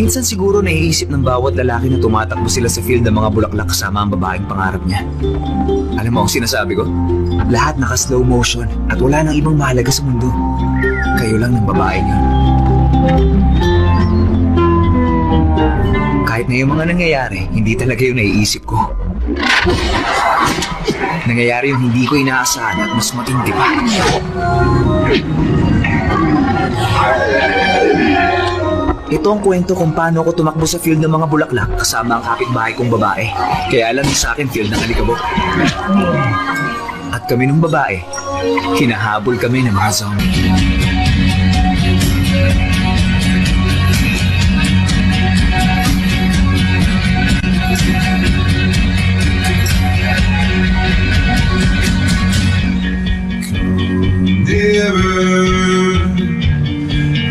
Minsan siguro naiisip ng bawat lalaki na tumatakbo sila sa field ng mga bulaklak kasama ang babaeng pangarap niya. Alam mo ang sinasabi ko? Lahat naka-slow motion at wala nang ibang mahalaga sa mundo. Kayo lang ng babae niyo. Kahit na yung mga nangyayari, hindi talaga yung naiisip ko. Nangyayari yung hindi ko inaasahan at mas matindi pa. Ito ang kwento kung paano ako tumakbo sa field ng mga bulaklak kasama ang kapitbahay kong babae. Kaya alam niya sa akin field ng alikabok. At kami ng babae, hinahabol kami ng mga zombie.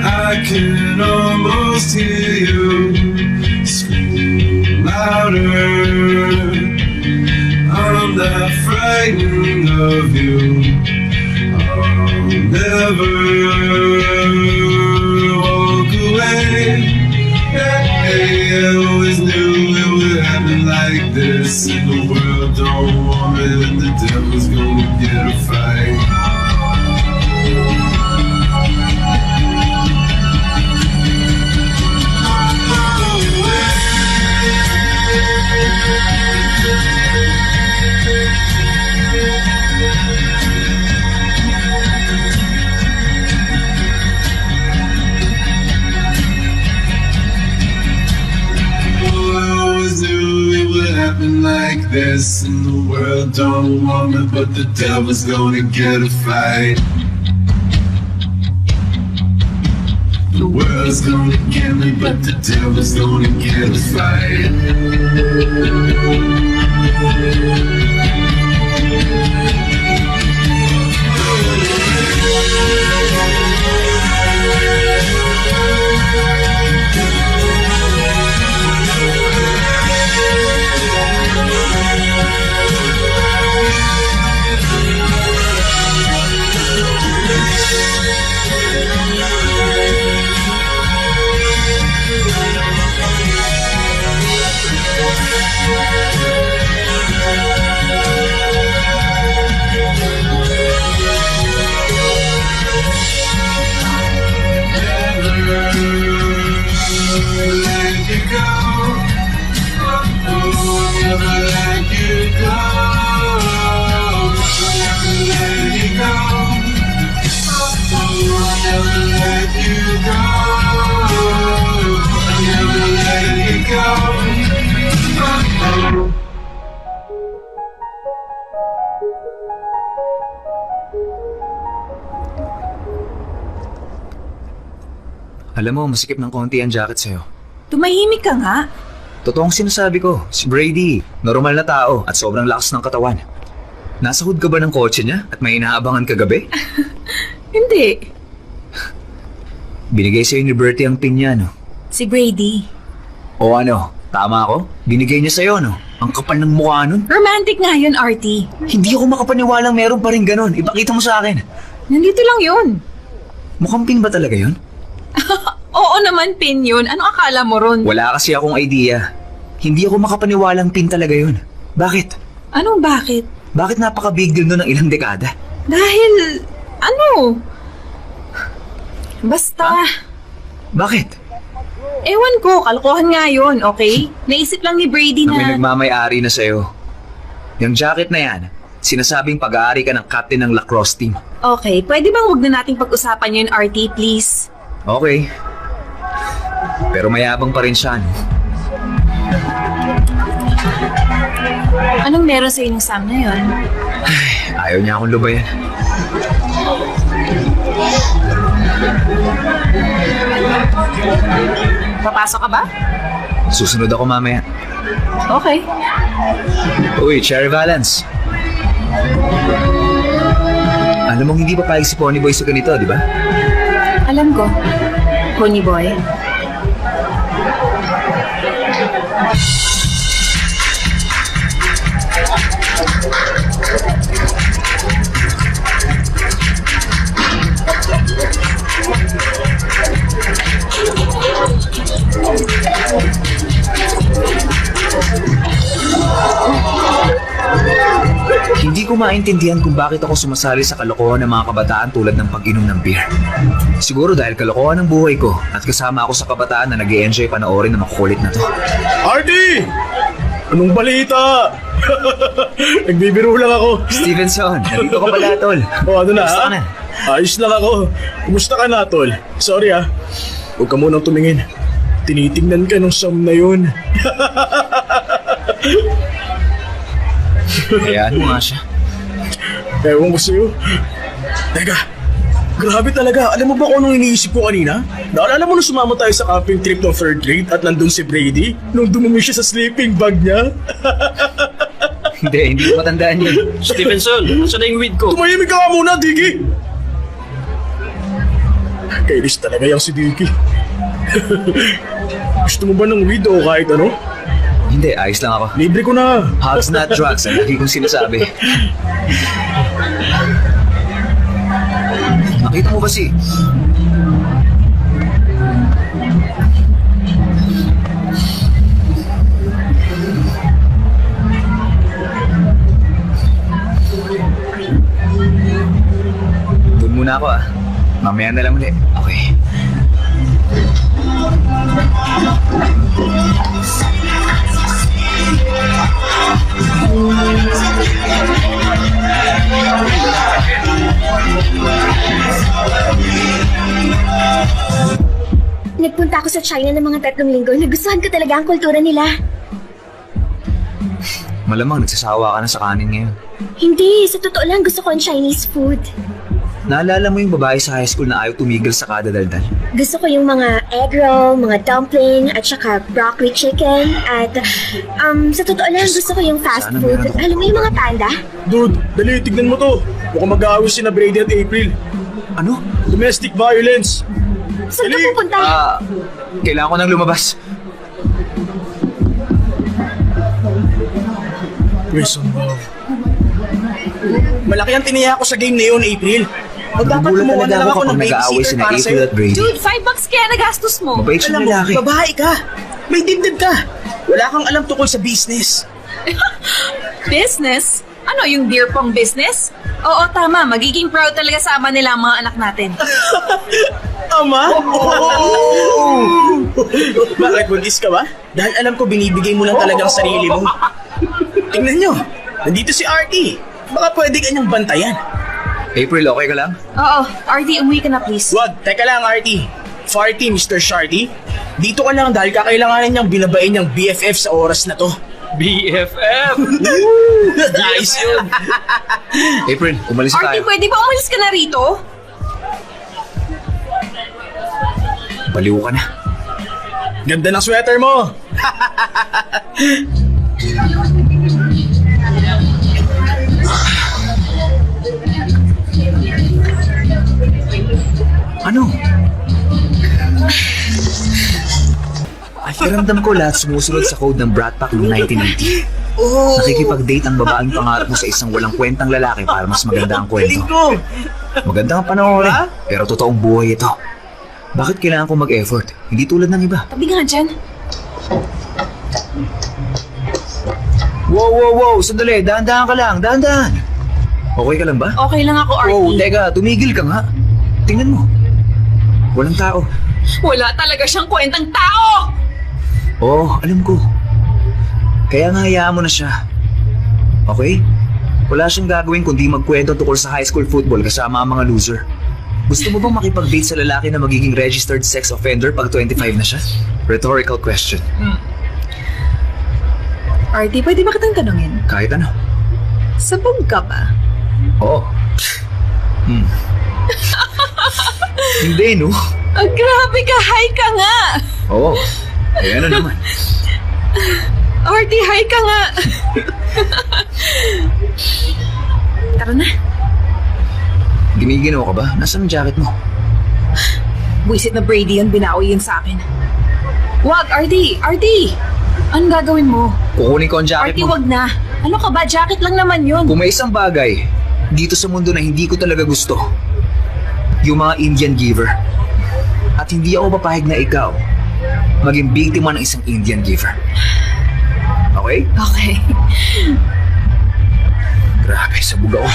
I can almost hear you scream louder. I'm not frightened of you. I'll never walk away. Hey, I always knew it would happen like this. And the world don't want me, and the devil's gonna get a fight. Like this, and the world don't want me, but the devil's gonna get a fight. The world's gonna get me, but the devil's gonna get a fight. Alam mo, masikip ng konti ang jacket sa'yo. Tumahimik ka nga. Totoong sinasabi ko, si Brady, normal na tao at sobrang lakas ng katawan. Nasa hood ka ba ng kotse niya at may inaabangan kagabi? Hindi. Binigay sa'yo ni Bertie ang pin niya, no? Si Brady. O ano, tama ako? Binigay niya sa'yo, no? Ang kapal ng mukha nun. Romantic nga yun, Artie. Hindi ako makapaniwalang meron pa rin ganon. Ipakita mo sa akin. Nandito lang yun. Mukhang pin ba talaga yun? Oo naman, pin yun. Ano akala mo ron? Wala kasi akong idea. Hindi ako makapaniwalang pin talaga yun. Bakit? Anong bakit? Bakit napaka-big deal nun ng ilang dekada? Dahil, ano? Basta, Bakit? ewan ko, kalokohan nga yun, okay? Naisip lang ni Brady May na... nagmamay-ari na sa'yo. Yung jacket na yan, sinasabing pag-aari ka ng captain ng lacrosse team. Okay, pwede bang huwag na nating pag-usapan yun, Artie, please? Okay. Pero mayabang pa rin siya, no? Anong meron sa'yo ng Sam na yun? Ayaw niya akong lubayan. Papasok ka ba? Susunod ako mamaya. Okay. Uy, Cherry Valance. Alam mong hindi papayag si Ponyboy sa ganito, di ba? Alam ko. Pony boy. ko maintindihan kung bakit ako sumasali sa kalokohan ng mga kabataan tulad ng pag-inom ng beer. Siguro dahil kalokohan ng buhay ko at kasama ako sa kabataan na nag-i-enjoy panoorin ng makukulit na to. Artie! Anong balita? Nagbibiro lang ako. Stevenson, nandito ka pala, tol. O ano na, Kumusta ha? ka na? Ayos lang ako. Kumusta ka na, tol? Sorry, ha? Huwag ka munang tumingin. Tinitingnan ka ng Sam na yun. Hayaan mo nga siya. Ewan ko sa'yo. Teka, grabe talaga. Alam mo ba kung anong iniisip ko kanina? Naalala mo nung sumama tayo sa camping trip ng third grade at nandun si Brady? Nung dumumi siya sa sleeping bag niya? Hindi ko matandaan yun. Stevenson, nasa na yung weed ko? Tumahimik ka nga muna, Diggy! Kainis talaga yung si Diggy. Gusto mo ba ng weed o kahit ano? Hindi, ayos lang ako. Libre ko na. Hugs not drugs, ang lagi kong sinasabi. Nakita mo ba si... Doon muna ako ah. Mamaya na lang ulit. Okay. Nagpunta ako sa China ng mga 3 linggo. Nagustuhan ko talaga ang kultura nila. Malamang nagsasawa ka na sa kanin ngayon. Hindi, sa totoo lang gusto ko ang Chinese food. Naalala mo yung babae sa high school na ayaw tumigil sa kadadaldal? Gusto ko yung mga egg roll, mga dumpling, at saka broccoli chicken. At sa totoo lang gusto ko yung fast Sana food. meron ako. Alam mo yung mga panda? Dude, dali, tignan mo to. Mukhang mag-aaway si na Brady at April. Ano? Domestic violence. Saan ka Dali. pupunta? Kailangan ko nang lumabas. Prison love. Malaki ang tiniya ko sa game na yun, April. O dapat Nagugulat kumuha talaga na lang ako ako kapag ng nag-aaway babysitter sina para April sa'yo. at Brady. Dude, $5 kaya nagastos mo. Mabait siya Alam mo, lalaki. babae ka. May dibdib ka. Wala kang alam tungkol sa business. Business? Ano, yung beer pong business? Oo, tama. Magiging proud talaga sa ama nila ang mga anak natin. Ama? Bakit, buntis ka ba? Dahil alam ko binibigay mo lang talagang sarili mo. Tingnan nyo, nandito si Artie. Baka pwede kanyang bantayan. April, okay ka lang? Oo, RD, umuwi ka na please. Wag, teka lang Artie. Farty, Mr. Sharty. Dito ka lang dahil kakailanganin niyang binabain niyang BFF sa oras na to. BFF! Nice yun. April, umalis RD, tayo. pwede ba umalis ka na rito? Baliw ka na. Ganda ng sweater mo. Ano? Pakiramdam ko lahat sumusunod sa code ng Brat Pack noong 1980. Nakikipag-date ang babaeng pangarap mo sa isang walang kwentang lalaki para mas maganda ang kwento. Galing ko. Maganda ang panoorin, pero totoong buhay ito. Bakit kailangan ko mag-effort? Hindi tulad ng iba. Tabi nga dyan. Wow! Sandali, dahan-dahan ka lang, dahan-dahan. Okay ka lang ba? Okay lang ako, RD. Oh, teka, tumigil ka nga. Tingnan mo. Walang tao. Wala talaga siyang kwentang tao! Oo, alam ko. Kaya nga hayaan mo na siya. Okay? Wala siyang gagawin kundi magkwento tungkol sa high school football kasama ang mga loser. Gusto mo bang makipag-date sa lalaki na magiging registered sex offender pag 25 na siya? Rhetorical question. RD, pwede ba kitang tanungin? Kahit ano. Sabog ka ba? Oo. Hindi, no? Ah, grabe ka! Hi ka nga! Oo. Eh, ano naman? RD, hi ka nga! Tara na. Giniginaw ka ba? Nasaan ang jacket mo? Buisit na Brady yun, binawi yun sa akin. Wag, RD! RD! Anong gagawin mo? Kukunin ko ang jacket RD, mo. wag na. Ano ka ba? Jacket lang naman yun. Kung may isang bagay dito sa mundo na hindi ko talaga gusto, yung mga Indian giver. At hindi ako papayag na ikaw maging biktima ng isang Indian giver. Okay? Okay. Grabe, sabog ako.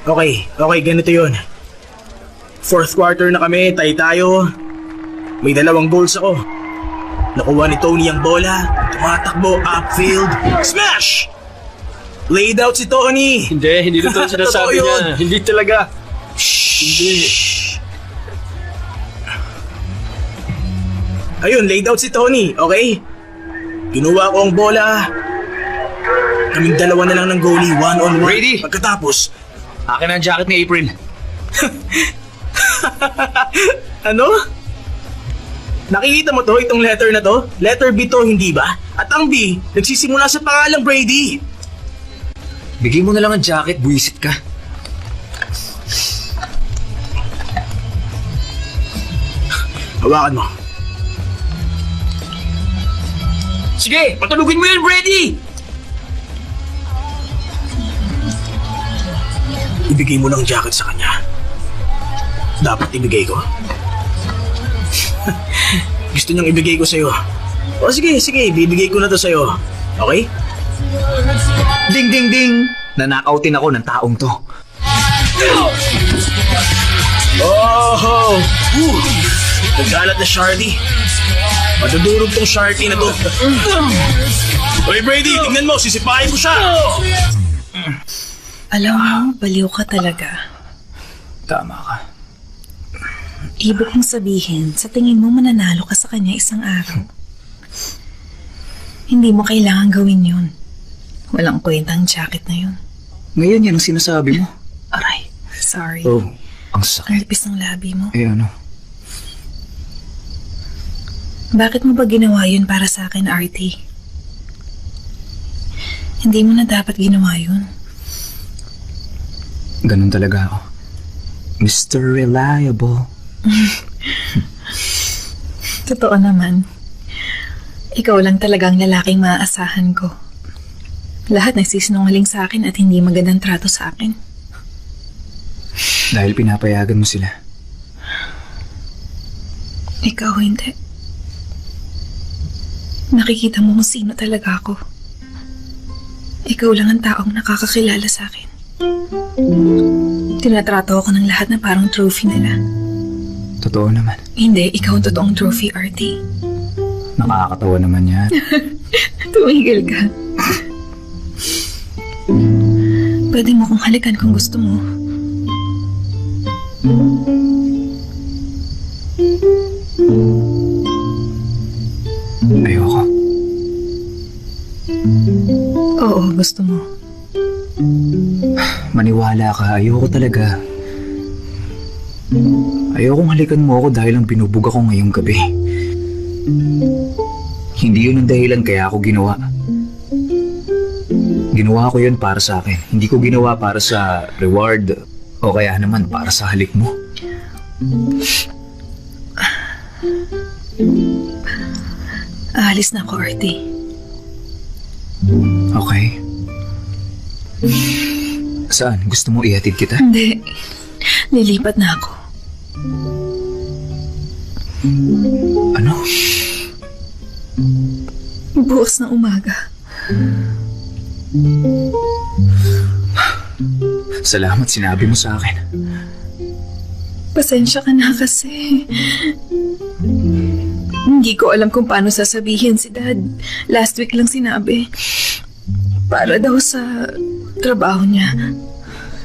Okay, ganito yun. Fourth quarter na kami, tayo. May 2 goals ako. Nakuha ni Tony ang bola, tumatakbo upfield, smash! Laid out si Tony! Hindi totoo sinasabi Totoo yun. niya. Hindi talaga. Hindi. Ayun, laid out si Tony, okay? Kinuha ko ang bola. Kaming 2 na lang ng goalie, 1-on-1. Brady! Pagkatapos, Akin ang jacket ni April. ano? Nakikita mo to, itong letter na to? Letter B to, hindi ba? At ang B, nagsisimula sa pangalang Brady. Bigay mo na lang ang jacket, buwisit ka. Hawakan mo. Sige, patulugin mo yan, Brady! Ibigay mo ng jacket sa kanya. Dapat ibigay ko. Gusto niyang ibigay ko sa'yo. O sige, bibigay ko na to sa'yo. Okay? Ding, ding, ding! Nanakautin ako ng taong to. Oh! Nagkalat na Shardy. Madudurog tong Shardy na to. Oy Brady, tingnan mo, sisipahin ko siya! Alam mo, baliw ka talaga. Tama ka. Ibig kong sabihin, sa tingin mo mananalo ka sa kanya isang araw. Hindi mo kailangan gawin yun. Walang kwentang jacket na yun. Ngayon yan ang sinasabi mo. Aray, sorry. Oh, ang Ang sakit. lipis ng labi mo. Eh ano? Bakit mo ba ginawa yun para sa akin, Artie? Hindi mo na dapat ginawa yun. Ganun talaga ako. Mr. Reliable. Totoo naman. Ikaw lang talagang lalaking maaasahan ko. Lahat nagsisinungaling sa akin at hindi magandang trato sa akin. Dahil pinapayagan mo sila. Ikaw hindi. Nakikita mo kung sino talaga ako. Ikaw lang ang taong nakakakilala sa akin. Tinatrato ako ng lahat na parang trophy nila. Totoo naman. Hindi, ikaw ang totoong trophy, Artie. Nakakatawa naman yan. Tumigil ka. Pwede mo kong halikan kung gusto mo. Ayoko. Oo, gusto mo. Maniwala ka, ayoko talaga. Ayokong halikan mo ako dahil ang binubog ako ngayong gabi. Hindi yun ang dahilan kaya ako ginawa. Ginawa ko yun para sa akin. Hindi ko ginawa para sa reward o kaya naman para sa halik mo. Aalis na ako, Artie. Okay. Saan? Gusto mo ihatid kita? Hindi. Lilipat na ako. Ano? Bukas ng umaga. Salamat, sinabi mo sa akin. Pasensya ka na kasi. Hindi ko alam kung paano sasabihin si Dad. Last week lang sinabi. Para daw sa trabaho niya.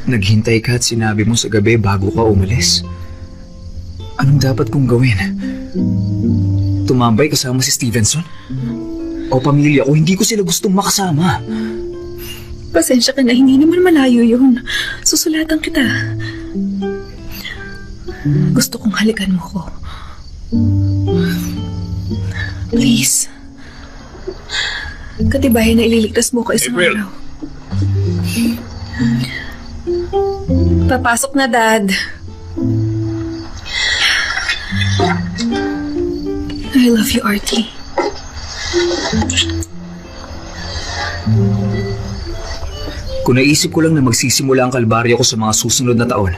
Naghintay ka at sinabi mo sa gabi bago ka umalis. Anong dapat kong gawin? Tumambay kasama si Stevenson? O pamilya ko, hindi ko sila gustong makasama. Pasensya ka na, hindi naman malayo yun. Susulatan kita. Gusto kong halikan mo ko. Please. Katibayan na ililigtas mo ko isang April. araw. Papasok na, Dad. I love you, Artie. Kung naisip ko lang na magsisimula ang kalbaryo ko sa mga susunod na taon,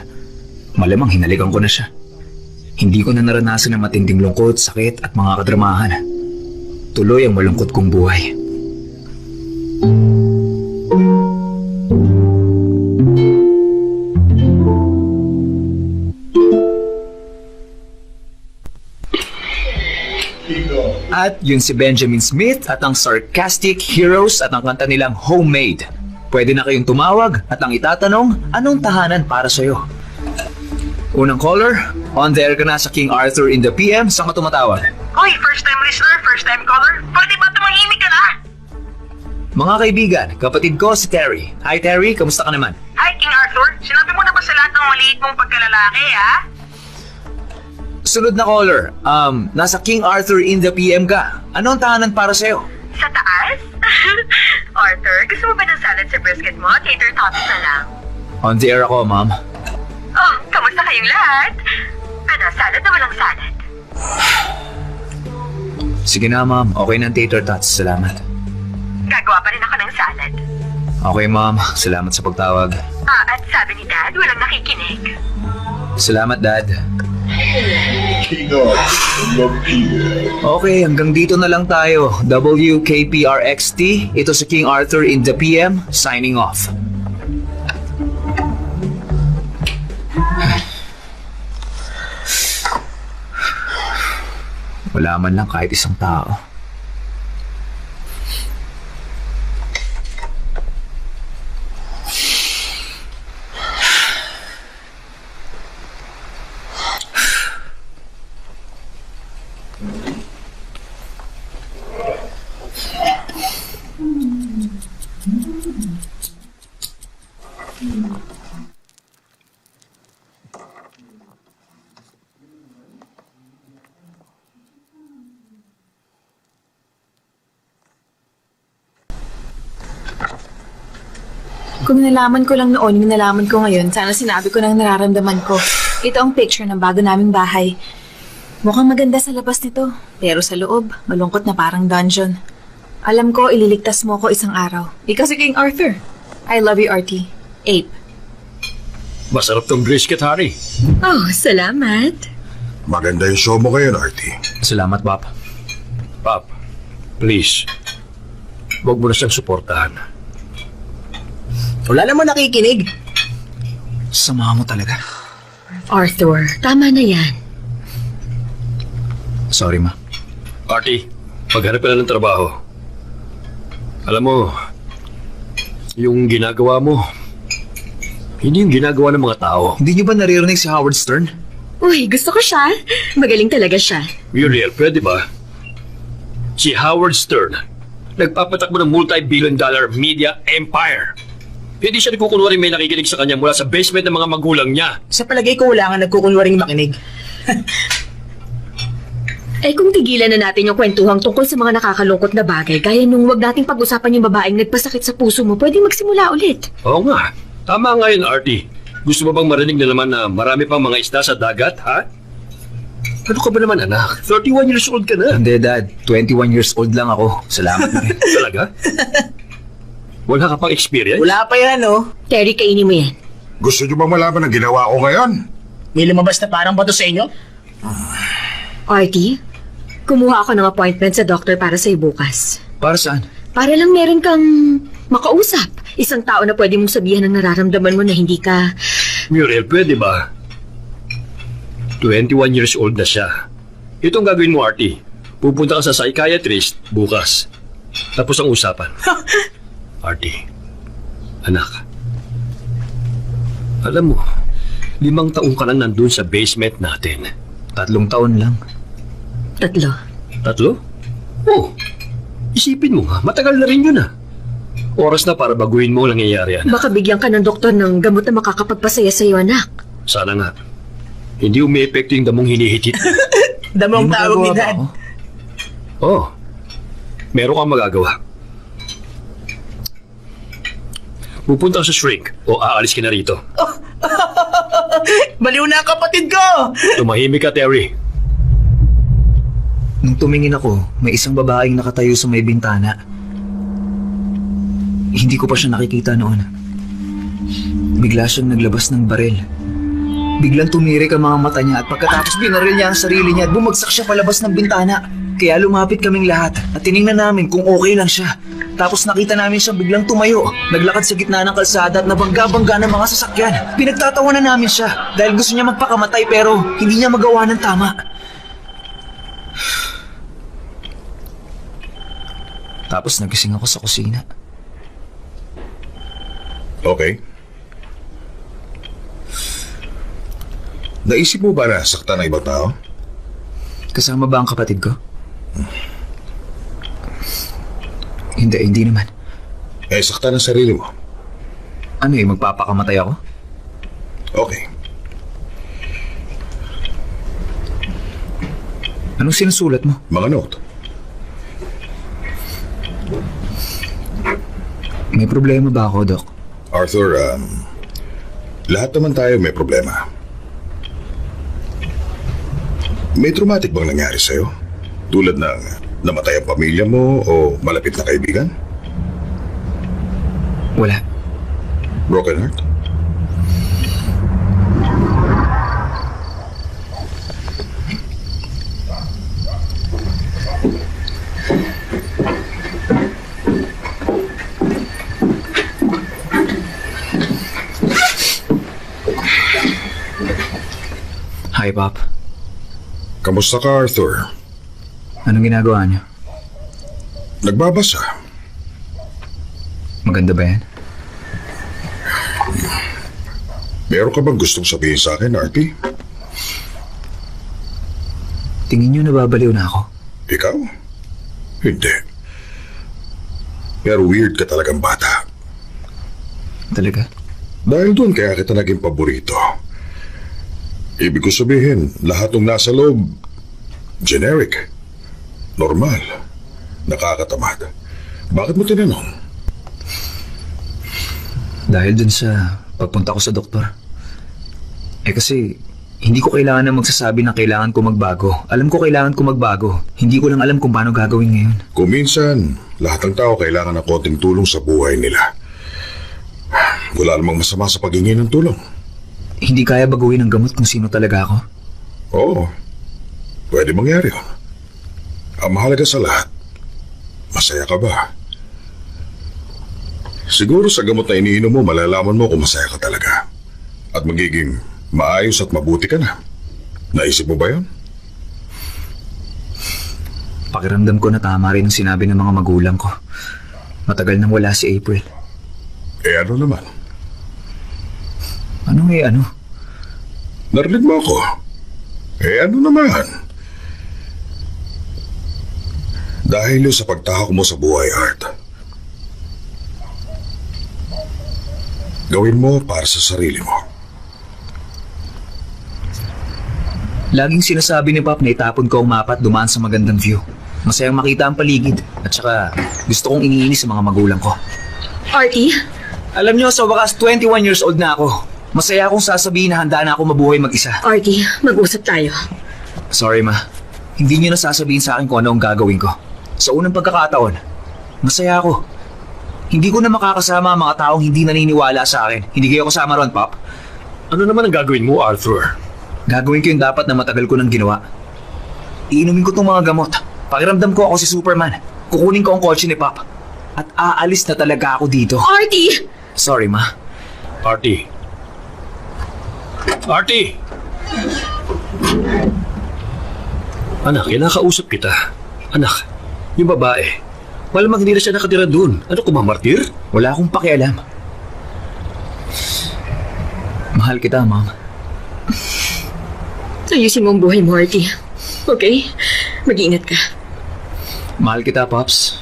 malamang hinalikan ko na siya. Hindi ko na naranasan ang matinding lungkot, sakit at mga kadramahan. Tuloy ang malungkot kong buhay. At yun si Benjamin Smith at ang Sarcastic Heroes at ang kanta nilang Homemade. Pwede na kayong tumawag at ang itatanong, anong tahanan para sa'yo? Unang caller, on the air ka na sa King Arthur in the PM. Saan ka tumatawag? Hoy, first time listener, first time caller. Pwede ba tumahimik ka na? Mga kaibigan, kapatid ko si Terry. Hi Terry, kamusta ka naman? Hi, King Arthur. Sinabi mo na ba sa lahat ng maliit mong pagkalalaki, ha? Sunod na caller, nasa King Arthur in the PM ka. Ano ang tahanan para sa'yo? Sa taas? Arthur, gusto mo ba ng salad sa brisket mo? Tater tots na lang. On the air ako, ma'am. Oh, kamusta kayong lahat? Ano, salad na walang salad? Sige na, ma'am. Okay ng tater tots. Salamat. Gagawa pa rin ako ng salad. Okay, ma'am. Salamat sa pagtawag. At sabi ni Dad, walang nakikinig. Salamat, Dad. King Arthur in the PM. Okay, hanggang dito na lang tayo. WKPRXT, ito si King Arthur in the PM, signing off. Wala man lang kahit isang tao. Kung nalaman ko lang noon yung nalaman ko ngayon, sana sinabi ko ng nararamdaman ko. Ito ang picture ng bago naming bahay. Mukhang maganda sa labas nito, pero sa loob, malungkot na parang dungeon. Alam ko, ililigtas mo ko isang araw. Ikaw si King Arthur. I love you, Artie. Ape. Masarap tong brisket, Harry. Oh, salamat. Maganda yung show mo ngayon, Artie. Salamat, Pop. Pop, please. Huwag mo na siyang suportahan. Wala naman nakikinig. Sama mo talaga. Arthur, tama na yan. Sorry, ma. Artie, maghanap ka na ng trabaho. Alam mo, yung ginagawa mo, hindi yung ginagawa ng mga tao. Hindi niyo ba naririnig si Howard Stern? Uy, gusto ko siya. Magaling talaga siya. Muriel, pwede ba? Si Howard Stern, nagpapatakbo ng multi-billion-dollar media empire. Hindi siya nagkukunwaring may nakikinig sa kanya mula sa basement ng mga magulang niya. Sa palagay ko wala nga nagkukunwaring makinig. Kung tigilan na natin yung kwentuhang tungkol sa mga nakakalungkot na bagay, gaya nung wag nating pag-usapan yung babaeng nagpasakit sa puso mo, pwedeng magsimula ulit. Oo nga. Tama nga yun, Artie. Gusto mo bang marinig na naman na marami pang mga isda sa dagat, ha? Ano ka ba naman, anak? 31 years old ka na. Hindi, Dad. 21 years old lang ako. Salamat na rin. Talaga? Wala ka pang experience? Wala pa yan, oh. Terry, kainin mo yan. Gusto nyo ba malaman ang ginawa ko ngayon? May lumabas na parang bato sa inyo? Artie, kumuha ako ng appointment sa doctor para sa'yo bukas. Para saan? Para lang meron kang makausap. Isang tao na pwede mong sabihan ang nararamdaman mo na hindi ka... Muriel, pwede ba? 21 years old na siya. Itong gagawin mo, Artie. Pupunta ka sa psychiatrist bukas. Tapos ang usapan. Artie, anak. Alam mo, 5 taong ka lang nandun sa basement natin. 3 taon lang. 3. 3? Oh, isipin mo nga, matagal na rin yun ah. Oras na para baguhin mo ang nangyayari, anak. Baka bigyan ka ng doktor ng gamot na makakapagpasaya sa'yo, anak. Sana nga. Hindi umiepekto yung damong hinihitit. Damang May tawag magagawa ni ba Dad. ako? Oh, meron kang magagawa. Pupunta ka sa shrink o aalis ka na rito. Baliw na ang kapatid ko! Tumahimik ka, Terry. Nung tumingin ako, may isang babaeng nakatayo sa may bintana. Hindi ko pa siya nakikita noon. Bigla siyang naglabas ng baril. Biglang tumirik ang mga mata niya at pagkatapos binaril niya ang sarili niya at bumagsak siya palabas ng bintana. Kaya lumapit kaming lahat at tiningnan namin kung okay lang siya. Tapos nakita namin siya biglang tumayo, naglakad sa gitna ng kalsada at nabangga-bangga ng mga sasakyan. Pinagtatawanan namin siya dahil gusto niya magpakamatay pero hindi niya magawa ng tama. Tapos nagising ako sa kusina. Okay. Naisip mo ba na saktan ng ibang tao? Kasama ba ang kapatid ko? Hindi naman. Saktan ang sarili mo. Ano magpapakamatay ako? Okay. Anong sinusulat mo? Mga note. May problema ba ako, Doc? Arthur, lahat naman tayo may problema. May traumatic bang nangyari sa'yo? Tulad ng namatay ang pamilya mo o malapit na kaibigan? Wala. Broken heart? Hi, Pop. Kamusta ka, Arthur? Anong ginagawa niyo? Nagbabasa. Maganda ba yan? Meron ka bang gustong sabihin sa akin, Artie? Tingin niyo nababaliw na ako? Ikaw? Hindi. Pero weird ka talagang bata. Talaga? Dahil doon kaya kita naging paborito. Ibig ko sabihin, lahat ng nasa loob, generic, normal, nakakatamad. Bakit mo tinanong? Dahil dun sa pagpunta ko sa doktor. Kasi hindi ko kailangan na magsasabi na kailangan ko magbago. Alam ko kailangan ko magbago. Hindi ko lang alam kung paano gagawin ngayon. Kung minsan, lahat ng tao kailangan ng konting tulong sa buhay nila. Wala namang masama sa paghingi ng tulong. Hindi kaya baguhin ng gamot kung sino talaga ako. Oo, pwede mangyari yun. Ang mahalaga sa lahat, masaya ka ba? Siguro sa gamot na iniinom mo, malalaman mo kung masaya ka talaga. At magiging maayos at mabuti ka na. Naisip mo ba yun? Pakiramdam ko na tama rin ang sinabi ng mga magulang ko. Matagal nang wala si April. Ano naman? Ano? Narinig mo ako? Ano naman? Dahil yun sa pagtahak mo sa buhay, Art. Gawin mo para sa sarili mo. Laging sinasabi ni Pop na itapon ko ang mapa at dumaan sa magandang view. Masayang makita ang paligid. At saka gusto kong iniinis sa mga magulang ko. Artie? Alam niyo, sa wakas 21 years old na ako. Masaya akong sasabihin na handa na ako mabuhay mag-isa. Artie, mag-usap tayo. Sorry, Ma. Hindi niyo na sasabihin sa akin kung ano ang gagawin ko. Sa unang pagkakataon, masaya ako. Hindi ko na makakasama ang mga taong hindi naniniwala sa akin. Hindi kayo kasama ron, Pop? Ano naman ang gagawin mo, Arthur? Gagawin ko yung dapat na matagal ko nang ginawa. Iinumin ko tong mga gamot. Pakiramdam ko ako si Superman. Kukunin ko ang kotse ni Pop. At aalis na talaga ako dito. Artie! Sorry, Ma. Artie! Artie! Anak, kinakausap kita. Anak, yung babae. Malamang hindi na siya nakatira dun. Ano, kumamartir? Wala akong pakialam. Mahal kita, Mom. Ayusin mo ang buhay mo, Artie. Okay? Mag-iingat ka. Mahal kita, Pops.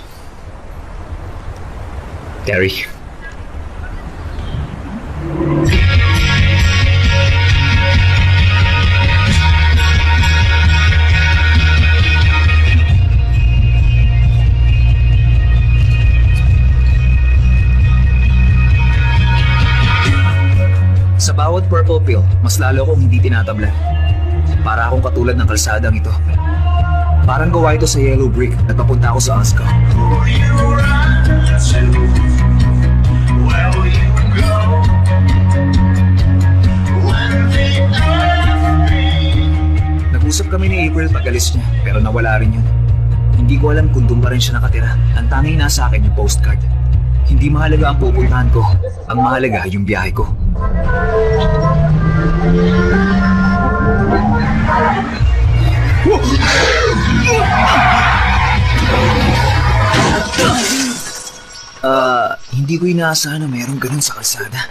Terry. Sa bawat purple pill, mas lalo akong hindi tinatablan. Para akong katulad ng kalsadang ito. Parang gawa ito sa yellow brick at papunta ako sa Oscar. Nag-usap kami ni April pag-alis niya, pero nawala rin yun. Hindi ko alam kung doon pa rin siya nakatira. Ang tanging nasa akin yung postcard. Hindi mahalaga ang pupuntahan ko. Ang mahalaga yung biyahe ko. Hindi ko inaasahan na mayroong ganun sa kalsada.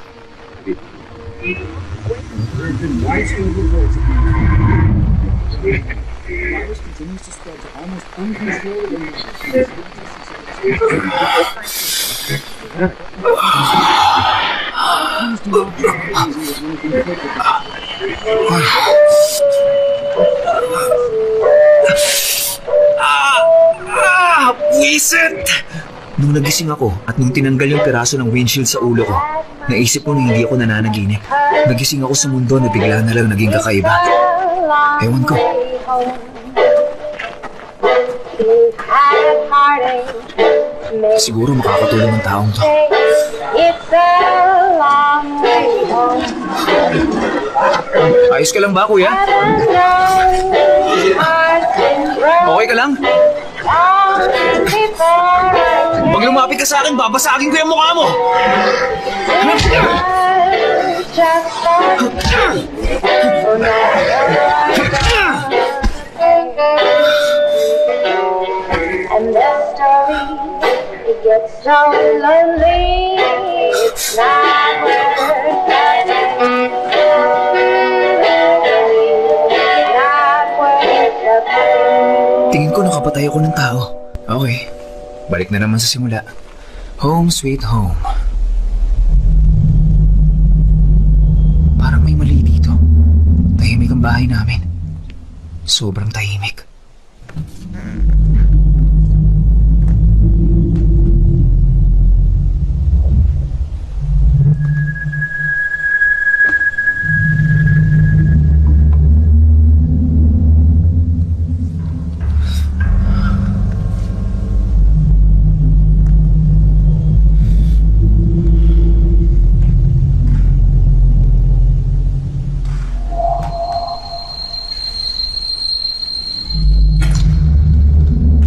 Wisit! Nung nagising ako at nung tinanggal yung piraso ng windshield sa ulo ko, naisip ko na hindi ako nananaginip. Nagising ako sa mundo na bigla na lang naging kakaiba. Ewan ko. Siguro makakatulong ang taong to. Ayos ka lang ba, kuya? Okay ka lang? Pag lumapit ka sa akin, babasagin ko yung mukha mo! And the story, it gets so lonely. It's not worth fighting. Not worth the pain. Tingin ko nakapatay ako ng tao. Okay, balik na naman sa simula. Home sweet home. Parang may mali dito. Tahimik ang bahay namin. Sobrang tahimik.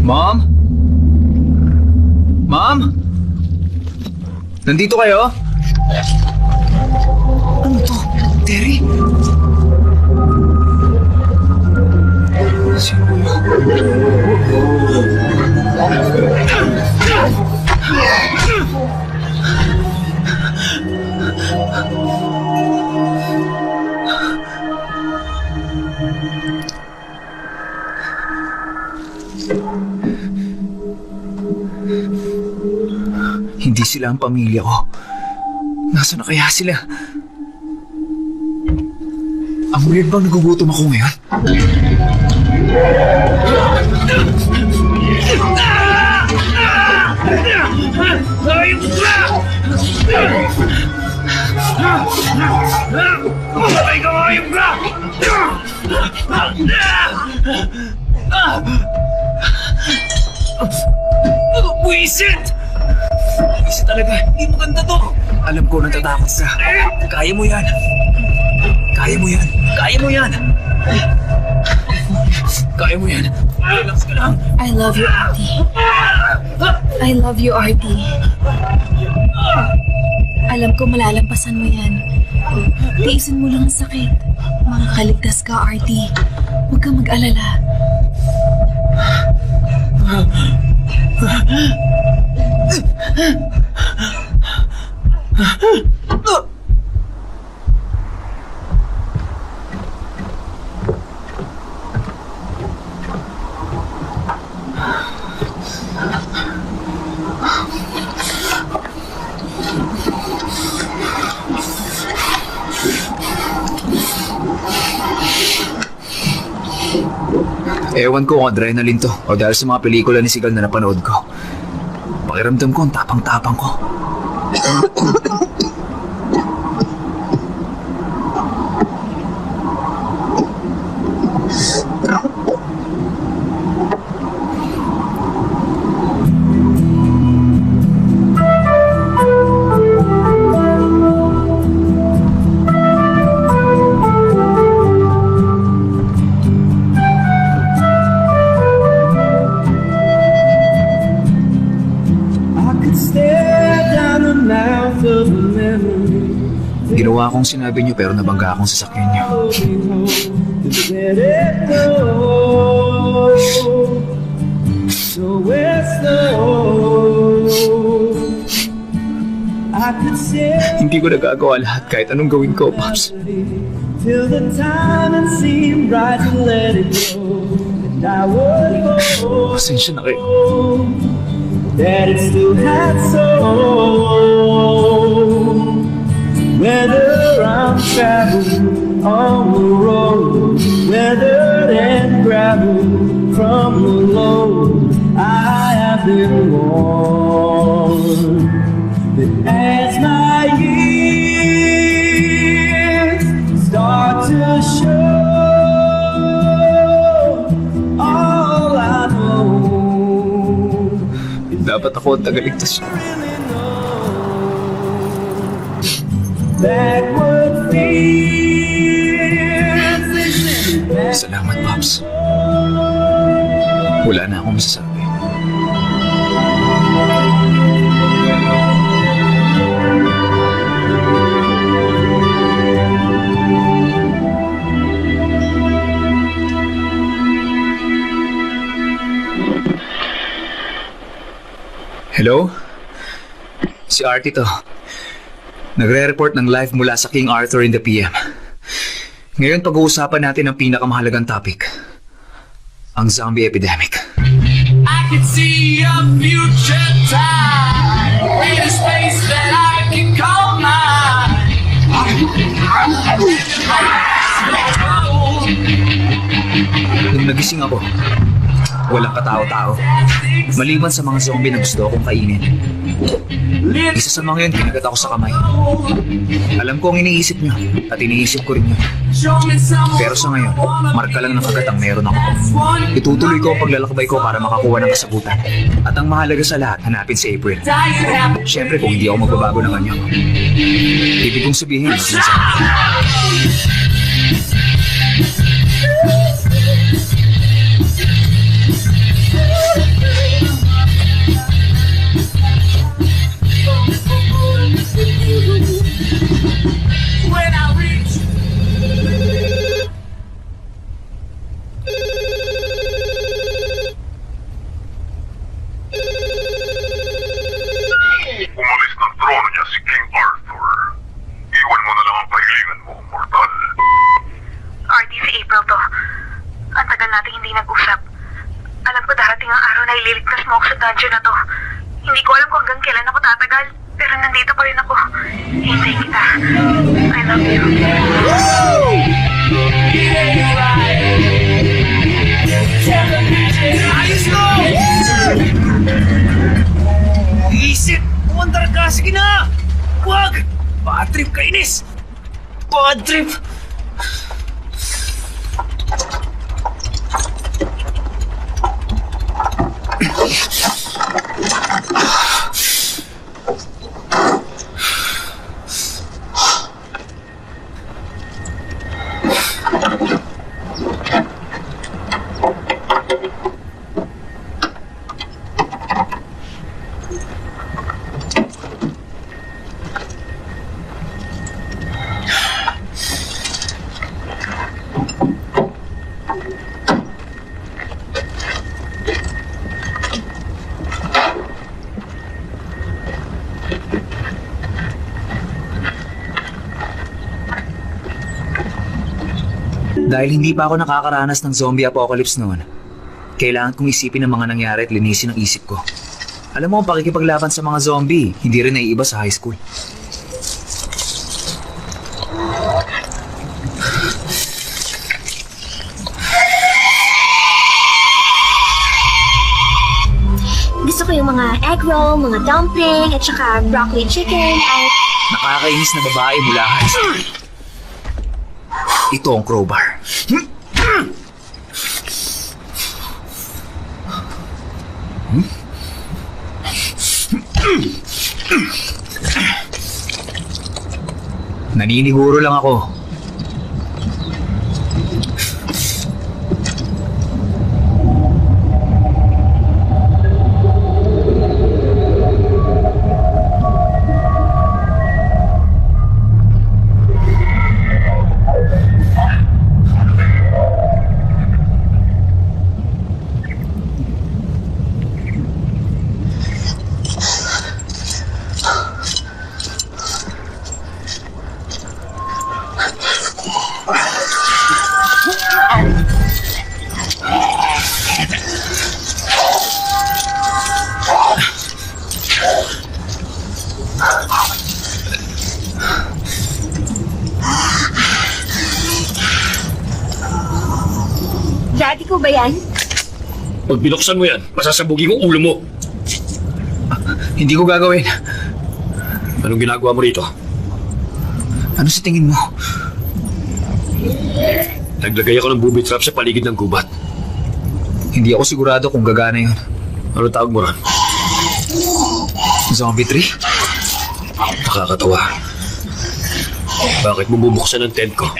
Mom? Mom? Nandito kayo? Ano to? Terry? Sino ba yun? Hindi sila ang pamilya ko. Nasaan na kaya sila? Ang weird bang nagugutom ako ngayon? Buisit! Buisit talaga. Hindi maganda to. Alam ko natatakot ka. Kaya mo yan. Kaya mo yan. Kaya mo yan. Kaya mo yan. Relax ka lang. I love you, Artie. I love you, Artie. Alam ko malalampasan mo yan. Tiisin mo lang ang sakit. Makakaligtas ka, Artie. Huwag kang mag-alala. Ewan ko kung adrenaline to o dahil sa mga pelikula ni Sigal na napanood ko. Pakiramdam ko ang tapang-tapang ko. Ginawa akong sinabi niyo pero nabangga akong sasakyan niyo. Hindi ko nagagawa lahat kahit anong gawin ko, Pops. Till the time it seemed right to let it go. And I would hope Pasensya na kayo. that it still had soul. Whether I'm traveling on the road, weathered and gravel from the load I have been warned that as my years start to show, all I know Dapat ako ang tagaligtas. backward fears. Salamat, Pops. Wala na akong masasabi. Hello? Si Artie to. Nagre-report ng live mula sa King Arthur in the PM. Ngayon pag-uusapan natin ang pinakamahalagang topic. Ang zombie epidemic. I can see a future time in a space that I can call mine. Nung nagising ako, walang katao-tao. Maliban sa mga zombie na gusto akong kainin. Isa sa mga yun, kinagat ako sa kamay. Alam ko ang iniisip niyo at iniisip ko rin yun. Pero sa ngayon, marka lang ng kagat ang meron ako. Itutuloy ko ang paglalakbay ko para makakuha ng kasagutan. At ang mahalaga sa lahat, hanapin si April. Siyempre kung hindi ako magbabago ng kanya. Ibig kong sabihin, minsan. When I reach Umalis ng trono niya si King Arthur. Iwan mo na lang ang kahilingan mo, mortal. Artie, si April to. Ang tagal natin hindi nag-usap. Alam ko darating ang araw na ililigtas mo ako sa dungeon na to. Hindi ko alam kung hanggang kailan ako tatagal. Pero nandito pa rin ako. Hintay kita. I love you. ayos ko! Isip! Umandar ka! Sige na! Huwag! Bad trip, kainis! Bad trip! Dahil hindi pa ako nakakaranas ng zombie apocalypse noon, kailangan kong isipin ang mga nangyari at linisin ang isip ko. Alam mo, ang pakikipaglaban sa mga zombie, hindi rin naiiba sa high school. Gusto ko yung mga egg roll, mga dumpling, at saka broccoli chicken, at Nakakainis na babae mula high school. Ito ang crowbar. Naniniguro lang ako. Daddy ko ba yan? Pag binuksan mo yan, masasabugin ko ulo mo. Hindi ko gagawin. Anong ginagawa mo rito? Ano sa tingin mo? Naglagay ako ng booby trap sa paligid ng gubat. Hindi ako sigurado kung gagana yun. Ano tawag mo ron? Zombie tree? Nakakatawa. Bakit mo bubuksan ang tent ko?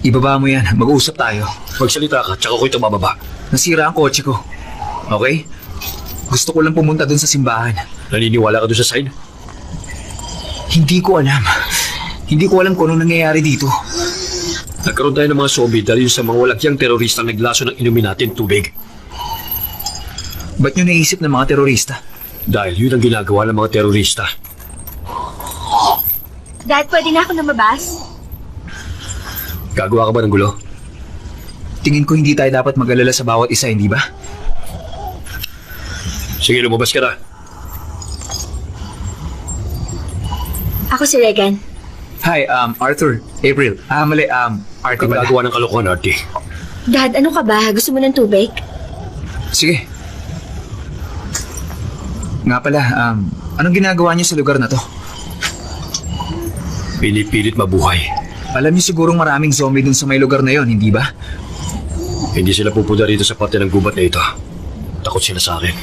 Ibaba mo yan. Mag-uusap tayo. Magsalita ka, tsaka ko ito bababa. Nasira ang kotse ko. Okay? Gusto ko lang pumunta dun sa simbahan. Naniniwala ka doon sa sign? Hindi ko alam. Hindi ko alam kung anong nangyayari dito. Nagkaroon tayo ng mga zombie dahil sa mga walakyang terorista naglaso ng inumin natin tubig. Ba't nyo naisip ng mga terorista? Dahil yun ang ginagawa ng mga terorista. Dad, pwede na ako lumabas? Gagawa ka ba ng gulo? Tingin ko hindi tayo dapat mag-alala sa bawat isa, hindi ba? Sige, lumabas ka na. Ako si Regan. Hi, Arthur. April. Mali, Artie Kang pala. gagawa ng kalokohan, Artie. Dad, ano ka ba? Gusto mo ng tubig? Sige. Nga pala, anong ginagawa niyo sa lugar na to? Pinipilit mabuhay. Alam niyo sigurong maraming zombie dun sa may lugar na yon, hindi ba? Hindi sila pupunta rito sa parte ng gubat na ito. Takot sila sa akin.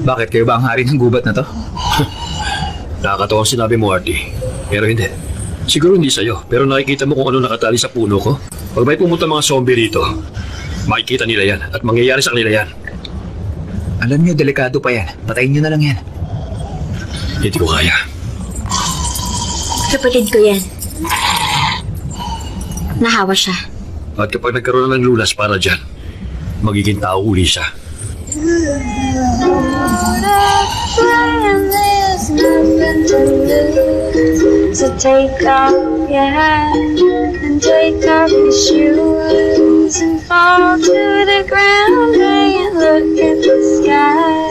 Bakit? Kayo ba ang hari ng gubat na to? Nakakatawang sinabi mo, Artie. Pero hindi. Siguro hindi sa'yo, pero nakikita mo kung ano nakatali sa puno ko. Pag may pumunta mga zombie rito, makikita nila yan at mangyayari sa kanila yan. Alam niyo, delikado pa yan. Patayin niyo na lang yan. Hindi ko kaya. Kapatid ko yan. Nahawa siya. At kapag nagkaroon na ng lunas para dyan, magiging tao uli siya. And there's nothing to lose. So take off your hat and take off your shoes and fall to the ground and look at the sky.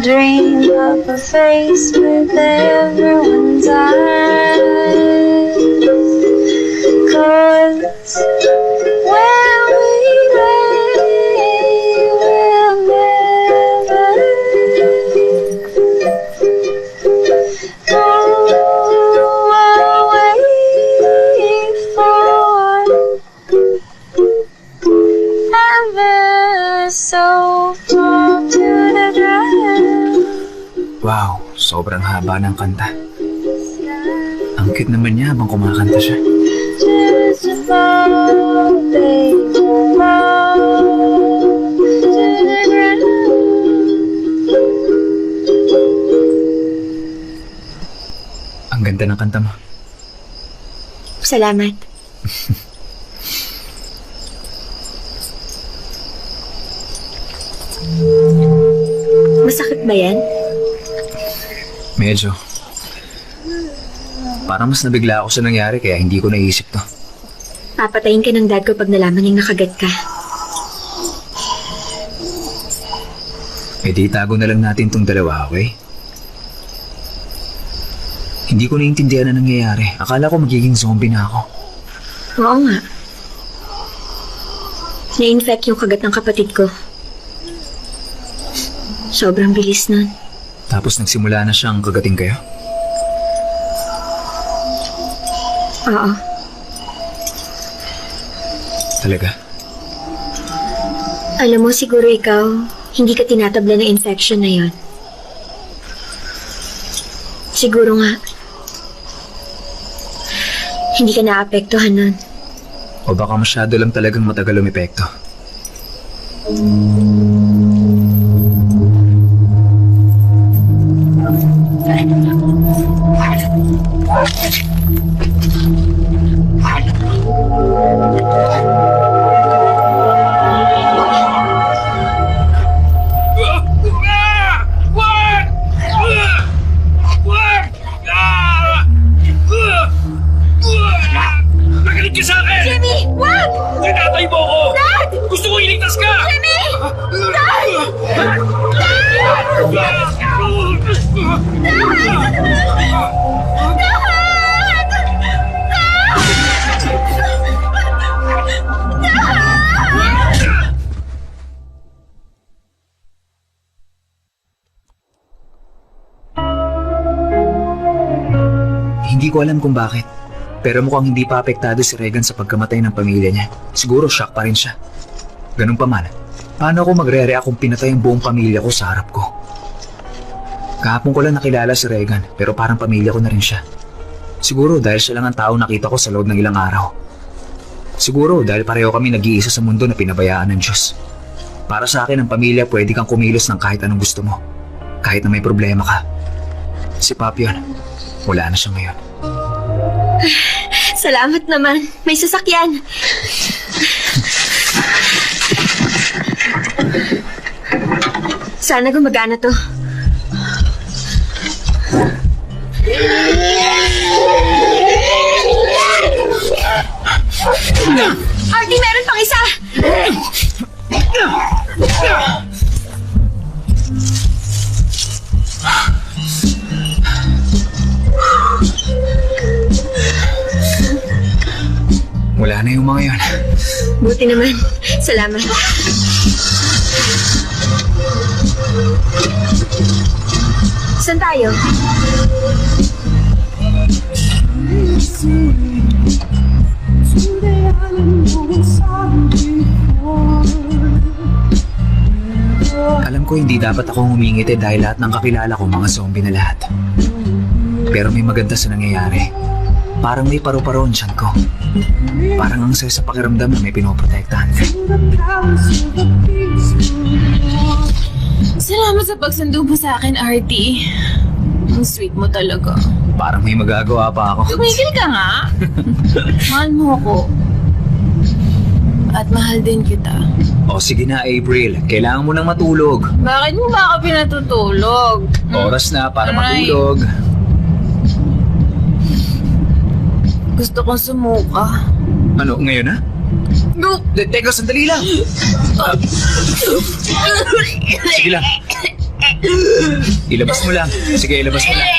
Dream of a face with everyone's eyes. 'Cause when we lay, we'll never go away for ever so far to the ground. Wow, sobrang haba ng kanta. Ang cute naman niya habang kumakanta siya. Just a fall, baby, fall to the ground. Ang ganda ng kanta mo. Salamat. Masakit ba yan? Medyo. Parang mas nabigla ako sa nangyari kaya hindi ko naisip to. Papatayin ka ng dad ko pag nalaman niyang nakagat ka. E di itago na lang natin tong dalawa, okay? Hindi ko naiintindihan na nangyayari. Akala ko magiging zombie na ako. Oo nga. Na-infect yung kagat ng kapatid ko. Sobrang bilis nun. Tapos nagsimula na siyang kagating kayo? Oo. Talaga? Alam mo, siguro ikaw, hindi ka tinatabla ng infection na yon. Siguro nga, hindi ka naapektuhan nun. O baka masyado lang talagang matagal lumipekto? Nakinig ka sa akin! Jimmy! Wag! Tinatay mo ko! Dad! Gusto ko iligtas ka! Jimmy! Dad! Dad! ko alam kung bakit. Pero mukhang hindi pa apektado si Regan sa pagkamatay ng pamilya niya. Siguro shock pa rin siya. Ganun pa man, paano ako magre-react kung pinatay ang buong pamilya ko sa harap ko? Kahapon ko lang nakilala si Regan, pero parang pamilya ko na rin siya. Siguro dahil siya lang ang tao nakita ko sa loob ng ilang araw. Siguro dahil pareho kami nag-iisa sa mundo na pinabayaan ng Diyos. Para sa akin, ang pamilya pwede kang kumilos ng kahit anong gusto mo. Kahit na may problema ka. Si Pop yun. Wala na siya ngayon. Salamat naman. May sasakyan. Sana gumagana to. Artie, meron pang isa! Wala na yung mga yun. Buti naman. Salamat. Saan tayo? Alam ko hindi dapat akong humingiti dahil lahat ng kakilala ko mga zombie na lahat. Pero may maganda sa nangyayari. Parang may paru-paro ang tiyan ko. Parang ang saya sa pakiramdam na may pinoprotektahan. Salamat sa pagsundo mo sa akin, Artie. Ang sweet mo talaga. Parang may magagawa pa ako. Tumigil ka nga. Mahal mo ako. At mahal din kita. O sige na, April. Kailangan mo nang matulog. Bakit mo ba ako pinatutulog? Oras na para Aray. matulog. Gusto kong sumuka. Ano, ngayon na? No! Teka, sandali lang. Sige lang. Ilabas mo lang. Sige, ilabas mo lang.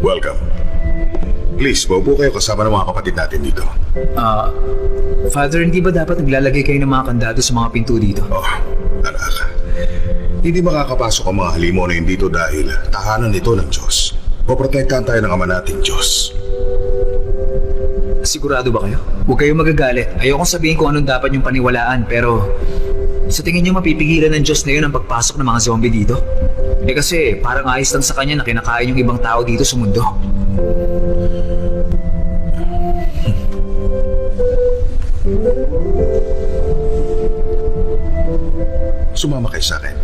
Welcome. Please, maupo kayo kasama ng mga kapatid natin dito. Father, hindi ba dapat naglalagay kayo ng mga kandado sa mga pinto dito? Oh, anak. Hindi makakapasok ang mga halimo na yun dito dahil tahanan nito ng Diyos. Poprotektahan tayo ng Ama nating Diyos. Sigurado ba kayo? Huwag kayong magagalit. Ayokong sabihin kung anong dapat yung paniwalaan, pero sa tingin niyo mapipigilan ng Diyos na yun ang pagpasok ng mga zombie dito? Eh kasi parang ayos lang sa kanya na kinakain yung ibang tao dito sa mundo. Sumama kayo sa akin.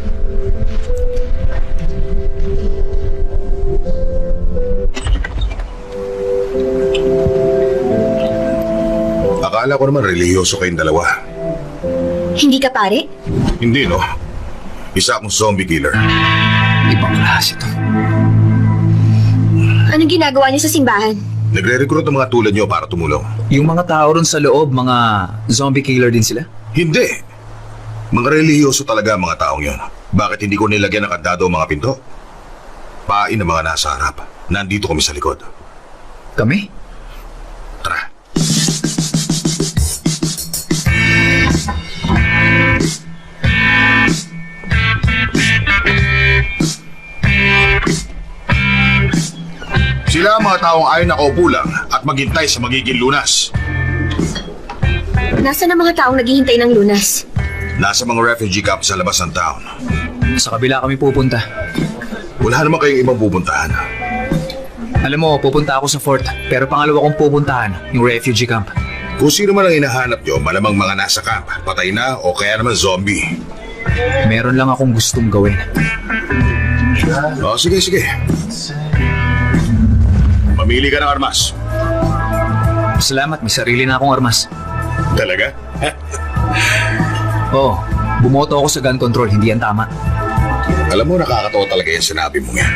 Akala ko naman relihiyoso kayong dalawa. Hindi ka pare? Hindi, no? Isa akong zombie killer. Ibang klase to. Anong ginagawa niyo sa simbahan? Nagre-recruit ng mga tulad nyo para tumulong. Yung mga tao ron sa loob, mga zombie killer din sila? Hindi. Mga relihiyoso talaga ang mga taong yon. Bakit hindi ko nilagyan ng kandado ang mga pinto? Pain ang mga nasa harap. Nandito kami sa likod. Kami? Tara. Sila ang mga taong ayaw nakaupo lang at maghintay sa magiging lunas. Nasaan ang mga taong naghihintay ng lunas? Nasa mga refugee camp sa labas ng town. Sa kabila kami pupunta. Wala naman kayong ibang pupuntahan. Alam mo, pupunta ako sa fort, pero pangalawa kong pupuntahan, yung refugee camp. Kung sino man ang hinahanap nyo, malamang mga nasa camp, patay na o kaya naman zombie. Meron lang akong gustong gawin. O, sige. Mamili ka ng armas. Salamat, may sarili na akong armas. Talaga? Oo, bumoto ako sa gun control, hindi yan tama. Alam mo, nakakatawa talaga yung sinabi mo yan.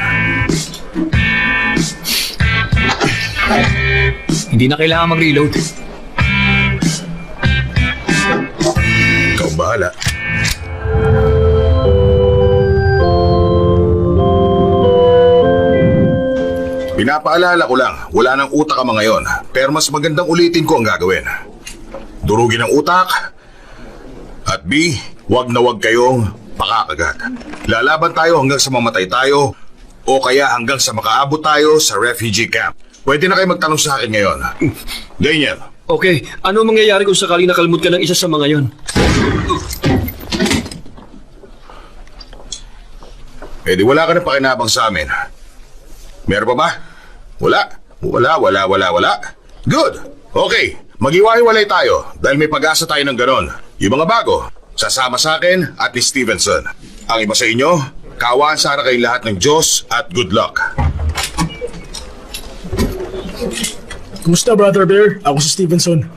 Hindi na kailangan mag-reload. Ikaw ang bahala. Pinapaalala ko lang, wala nang utak ang mga yon. Pero mas magandang ulitin ko ang gagawin. Durugin ang utak. At B, wag na wag kayong pakakagat. Lalaban tayo hanggang sa mamatay tayo o kaya hanggang sa makaabot tayo sa refugee camp. Pwede na kayo magtanong sa akin ngayon. Daniel. Okay, ano mangyayari kung sakaling nakalmot ka ng isa sa mga yon? Eh di wala ka na pakinabang sa amin. Meron pa ba? Wala. Good. Okay, mag-iwahiwalay tayo dahil may pag-asa tayo ng ganon. Yung mga bago, sasama sa akin at ni Stevenson. Ang iba sa inyo, kaawaan sana kayong lahat ng Diyos at good luck. Kumusta, Brother Bear? Ako si Stevenson.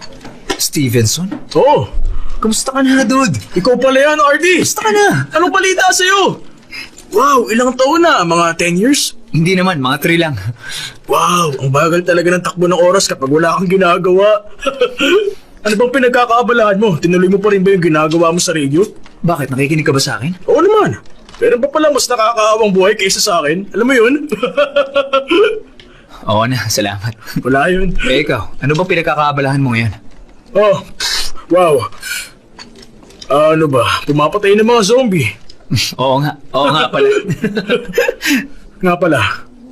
Stevenson? Oo. Kumusta ka na, dude? Ikaw pala yan, RD. Kumusta ka na? Anong balita sa'yo? Wow, ilang taon na? Mga 10 years? Hindi naman, mga 3 lang. Wow, ang bagal talaga ng takbo ng oras kapag wala kang ginagawa. Ano bang pinagkakaabalahan mo? Tinuloy mo pa rin ba yung ginagawa mo sa radio? Bakit, nakikinig ka ba sa akin? Oo naman. Pero pa pala mas nakakaawang buhay kaysa sa akin. Alam mo yun? Oo na, salamat. Wala yun. Eh ikaw, ano bang pinagkakaabalahan mo ngayon? Oh, wow. Ano ba? Pumapatay ng mga zombie. Oo nga pala. Nga pala.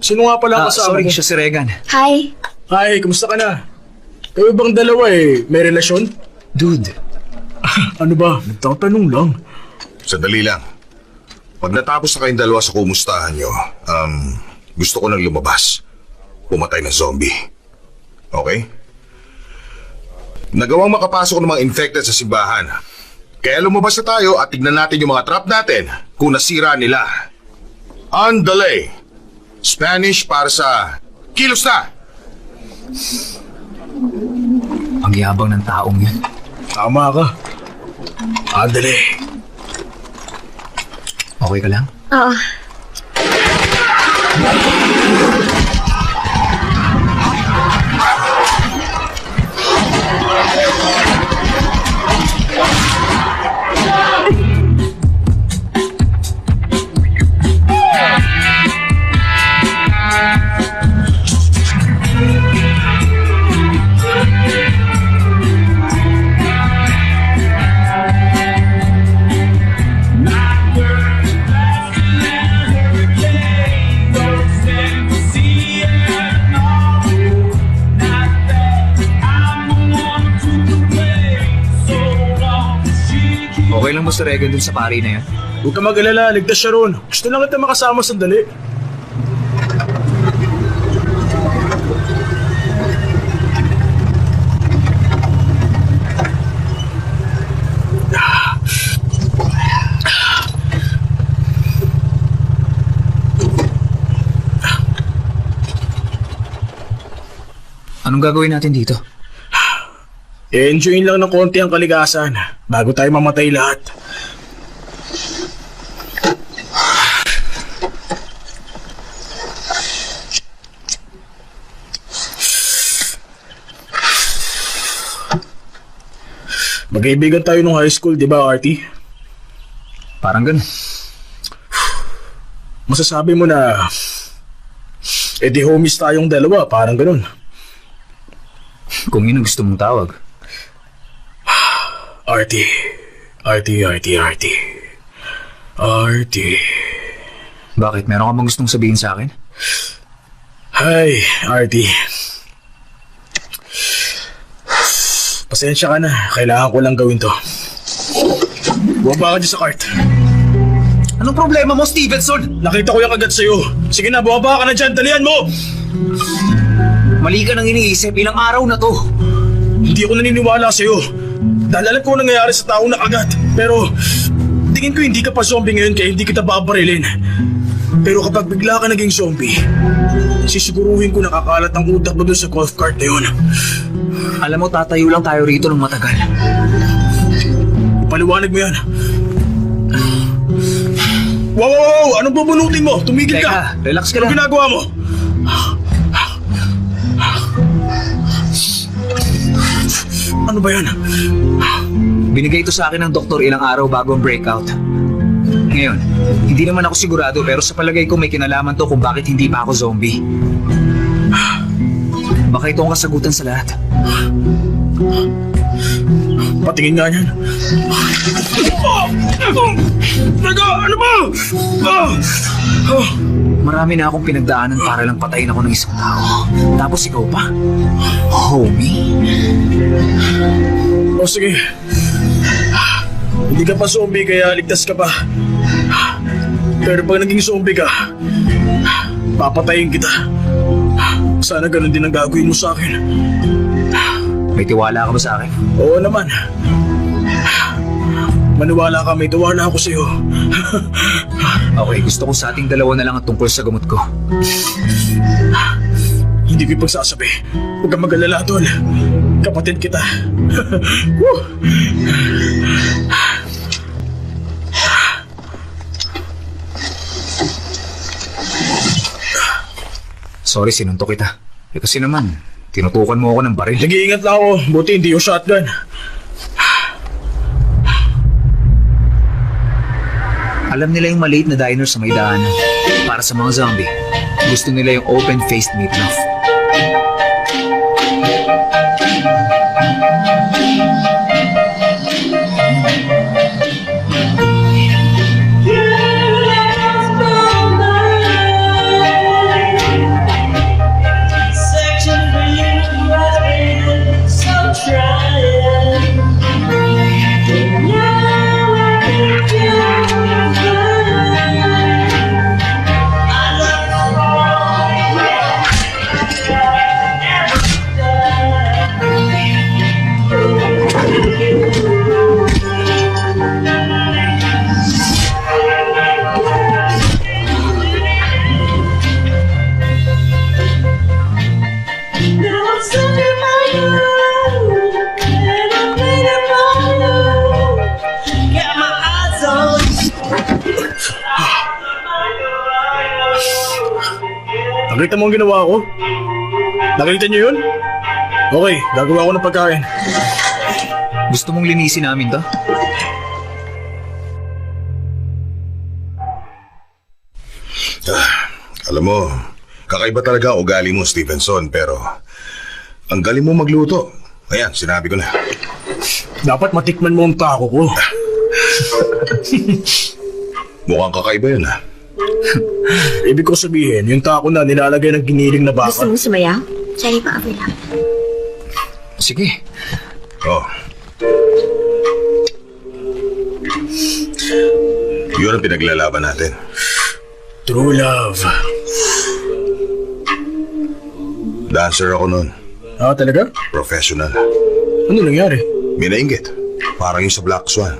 Sino nga pala kasama sorry, mo? siya si Regan. Hi. Hi, kumusta ka na? Kayo bang dalawa may relasyon? Dude, Ano ba? Nagtatanong lang. Sandali lang. Pag natapos na kayong dalawa sa kumustahan nyo, gusto ko nang lumabas. Pumatay ng zombie. Okay? Nagawang makapasok ng mga infected sa simbahan. Kaya lumabas na tayo at tignan natin yung mga trap natin kung nasira nila. Andale! Spanish para sa kilos na! ang yabang ng taong yun. Tama ka. Andale. Okay ka lang? Oo. Okay lang ba si Regan dun sa pari na yan? Huwag ka mag-alala, ligtas siya ron. Gusto lang kita makasama sandali. Anong gagawin natin dito? Enjoyin lang ng konti ang kaligasan bago tayo mamatay lahat. Magkaibigan tayo nung high school, di ba, Artie? Parang ganun. Masasabi mo na di homies tayong dalawa, parang ganun. Kung yun ang gusto mong tawag. Artie. Bakit? Meron ka bang gustong sabihin sa akin? Hi, Artie. Pasensya ka na. Kailangan ko lang gawin to. Bumaba ka dyan sa cart. Anong problema mo, Stevenson? Nakita ko yung agad sa'yo. Sige na, bumaba ka na dyan. Dalian mo! Mali ka nang iniisip. Ilang araw na to. Hindi ako naniniwala sa'yo. Dahil alam ko ang nangyayari sa tao na agad. Pero tingin ko hindi ka pa zombie ngayon kaya hindi kita babarilin. Pero kapag bigla ka naging zombie, sisiguruhin ko nakakalat ang utak mo dun sa golf cart na yun. Alam mo, tatayo lang tayo rito ng matagal. Ipaliwanag mo yan. Wow! Anong bubunutin mo? Tumigil ka! Teka, relax ka Anong lang. ginagawa mo? Ano ba yan? Binigay ito sa akin ng doktor ilang araw bago ang breakout. Ngayon, hindi naman ako sigurado pero sa palagay ko may kinalaman to kung bakit hindi pa ako zombie. Baka ito ang kasagutan sa lahat. Patingin nga yan. Teka, ano ba? Marami na akong pinagdaanan para lang patayin ako ng isang tao. Tapos ikaw pa? Homie? O sige. Hindi ka pa zombie kaya ligtas ka pa. Pero pag naging zombie ka, papatayin kita. Sana ganun din ang gagawin mo sa akin. May tiwala ka ba sa akin? Oo naman. Maniwala ka, may tiwala ako sa'yo. Okay, gusto ko sa ating dalawa na lang ang tungkol sa gamot ko. Hindi ko ipagsasabi. Huwag kang mag-alala, tol. Kapatid kita. Woo! Sorry, sinuntok kita. Kasi naman, tinutukan mo ako ng baril. Nag-iingat lang ako. Buti hindi yung shotgun. Alam nila yung maliit na diner sa may daanan. Para sa mga zombie, gusto nila yung open-faced meatloaf. Nakita mo ang ginawa ko? Nakita niyo yun? Okay, gagawa ko ng pagkain. Gusto mong linisin namin to? Alam mo, kakaiba talaga ang ugali mo, Stevenson, pero ang galing mo magluto. Ayan, sinabi ko na. Dapat matikman mo ang tako ko. Mukhang kakaiba yun, ha? Ibig ko sabihin, yung tako na nilalagay ng giniling na Gusto Ah. baka. mong sumayaw? Sorry pa, okay lang. Sige. Oh. Yun ang pinaglalaban natin. True love. Dancer ako noon. Ah, talaga? Professional. Ano nangyari? May nainggit. Parang yung sa Black Swan.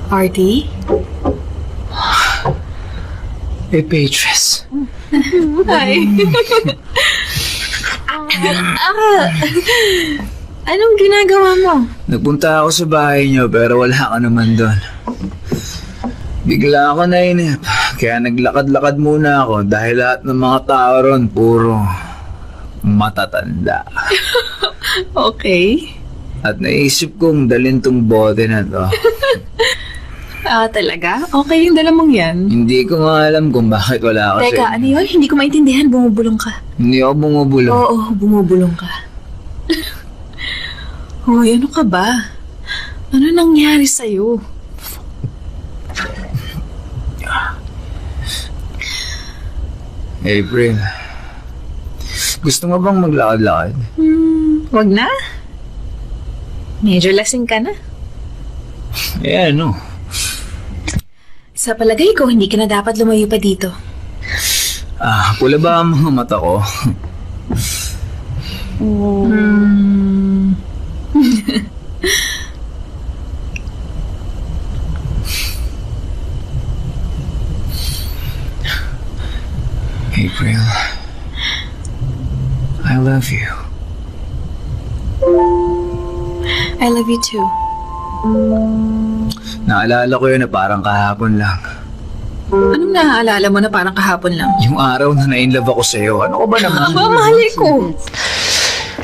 Artie? Beatrice. Hi. Anong ginagawa mo? Nagpunta ako sa bahay niyo pero wala ka naman doon. Bigla ako nainip. Kaya naglakad-lakad muna ako dahil lahat ng mga tao ron puro matatanda. Okay. At naisip kong dalhin tong bote na to. Talaga? Okay yung dala mong yan? Hindi ko nga alam kung bakit wala ako Teka, ano yun? Hindi ko maintindihan. Bumubulong ka. Hindi ako bumubulong. Oo, bumubulong ka. Hoy, ano ka ba? Ano nangyari sa'yo? April, gusto mo bang maglakad-lakad? Wag na. Medyo lasing ka na. Eh ano? Sa palagay ko, hindi ka na dapat lumayo pa dito. Pula ba ang mga mata ko? April, I love you. I love you too. Naalala ko yun na parang kahapon lang. Anong naaalala mo na parang kahapon lang? Yung araw na na-inlove ako sa'yo. Ano ko ba naman? Aba, mahali ko.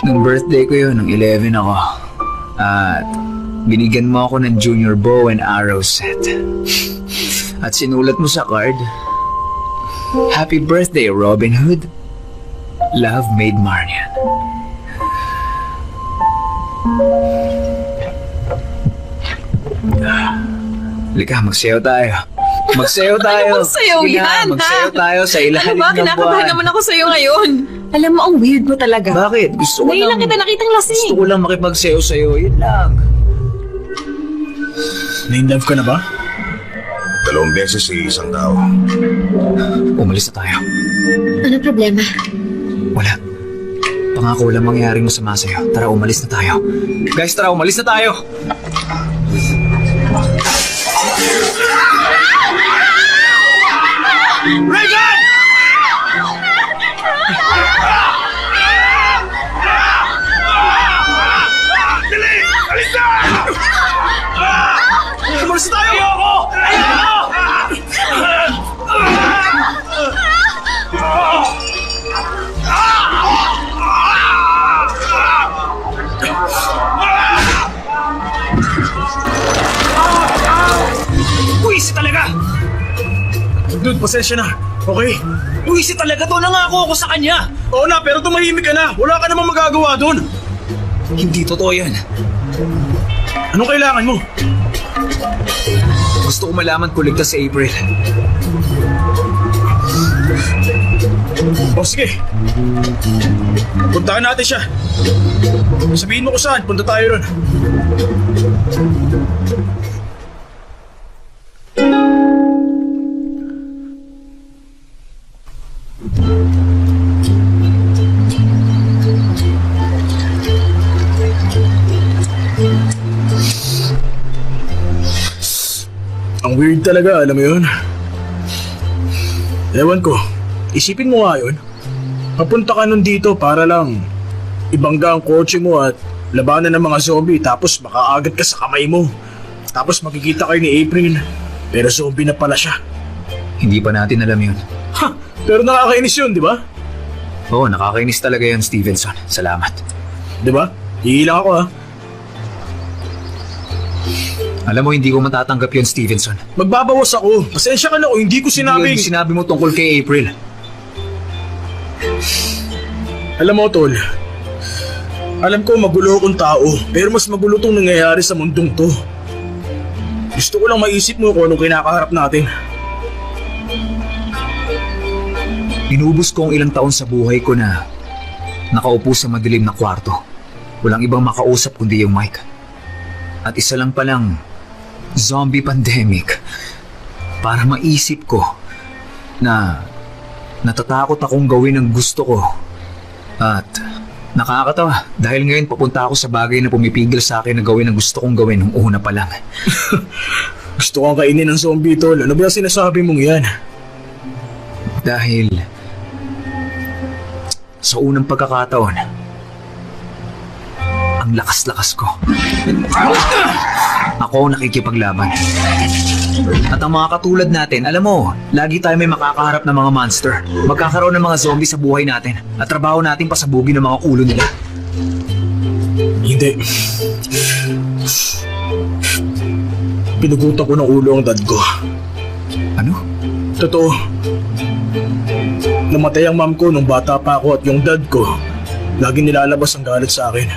Nung birthday ko yun, nung 11 ako. At binigyan mo ako ng junior bow and arrow set. At sinulat mo sa card, Happy birthday, Robin Hood. Love, Maid Marian. Halika, magsayaw tayo. Magsayaw tayo. Ano bang sayaw Sige na, yan, magsayaw ha? tayo sa ilalim Ano ba? ng Kinakabahan buwan. naman ako sa'yo ngayon. Alam mo, ang weird mo talaga. Bakit? Gusto ko Ngayon lang lang, kita nakitang lasing. gusto ko lang makipagsayaw sa'yo. Yun lang. Na-inlove ka na ba? 2 beses sa isang tao. Umalis na tayo. Ano problema? Wala. Pangako walang mangyayaring masama sa'yo. Tara, umalis na tayo. Guys, tara, umalis na tayo. Reagan! Dali! Alis na! Umalis na tayo! Ayoko! Ayoko! Buwisit talaga! Dude, pasensya na. Okay? Buwisit talaga to! Nangako ako sa kanya! Oo na, pero tumahimik ka na. Wala ka namang magagawa doon. Hindi totoo yan. Anong kailangan mo? Gusto ko malaman kung ligtas si April. O sige. Puntahan natin siya. Sabihin mo kung saan. Punta tayo ron. Ang weird talaga, alam mo yun? Ewan ko, isipin mo nga yun. Papunta ka nun dito para lang ibangga ang kotse mo at labanan ng mga zombie tapos makaagat ka sa kamay mo. Tapos makikita kayo ni April, pero zombie na pala siya. Hindi pa natin alam yun. Ha! Pero nakakainis yun, di ba? Oo, nakakainis talaga yun, Stevenson. Salamat. Di ba? Hihilang ako ha. Alam mo, hindi ko matatanggap yun, Stevenson. Magbabawas ako. Pasensya ka na o hindi ko Hindi sinabing... yung sinabi mo tungkol kay April. Alam mo, Tol. Alam ko magulo akong tao, pero mas magulo tong nangyayari sa mundong to. Gusto ko lang maisip mo kung anong kinakaharap natin. Inubos ko ang ilang taon sa buhay ko na nakaupo sa madilim na kwarto. Walang ibang makausap kundi yung mic. At isa lang palang zombie pandemic para maisip ko na natatakot akong gawin ang gusto ko. At nakakatawa dahil ngayon papunta ako sa bagay na pumipigil sa akin na gawin ang gusto kong gawin nung una pa lang. Gusto kong kainin ng zombie, Tol. Ano ba sinasabi mong yan? Dahil sa unang pagkakataon, ang lakas-lakas ko. Ako nakikipaglaban. At ang mga katulad natin, alam mo, lagi tayo may makakaharap ng mga monster. Magkakaroon ng mga zombie sa buhay natin. At trabaho natin pasabugin ng mga ulo nila. Hindi. Pinugutan ko ng ulo ang dad ko. Ano? Totoo. Namatay ang mom ko nung bata pa ako at yung dad ko, lagi nilalabas ang galit sa akin.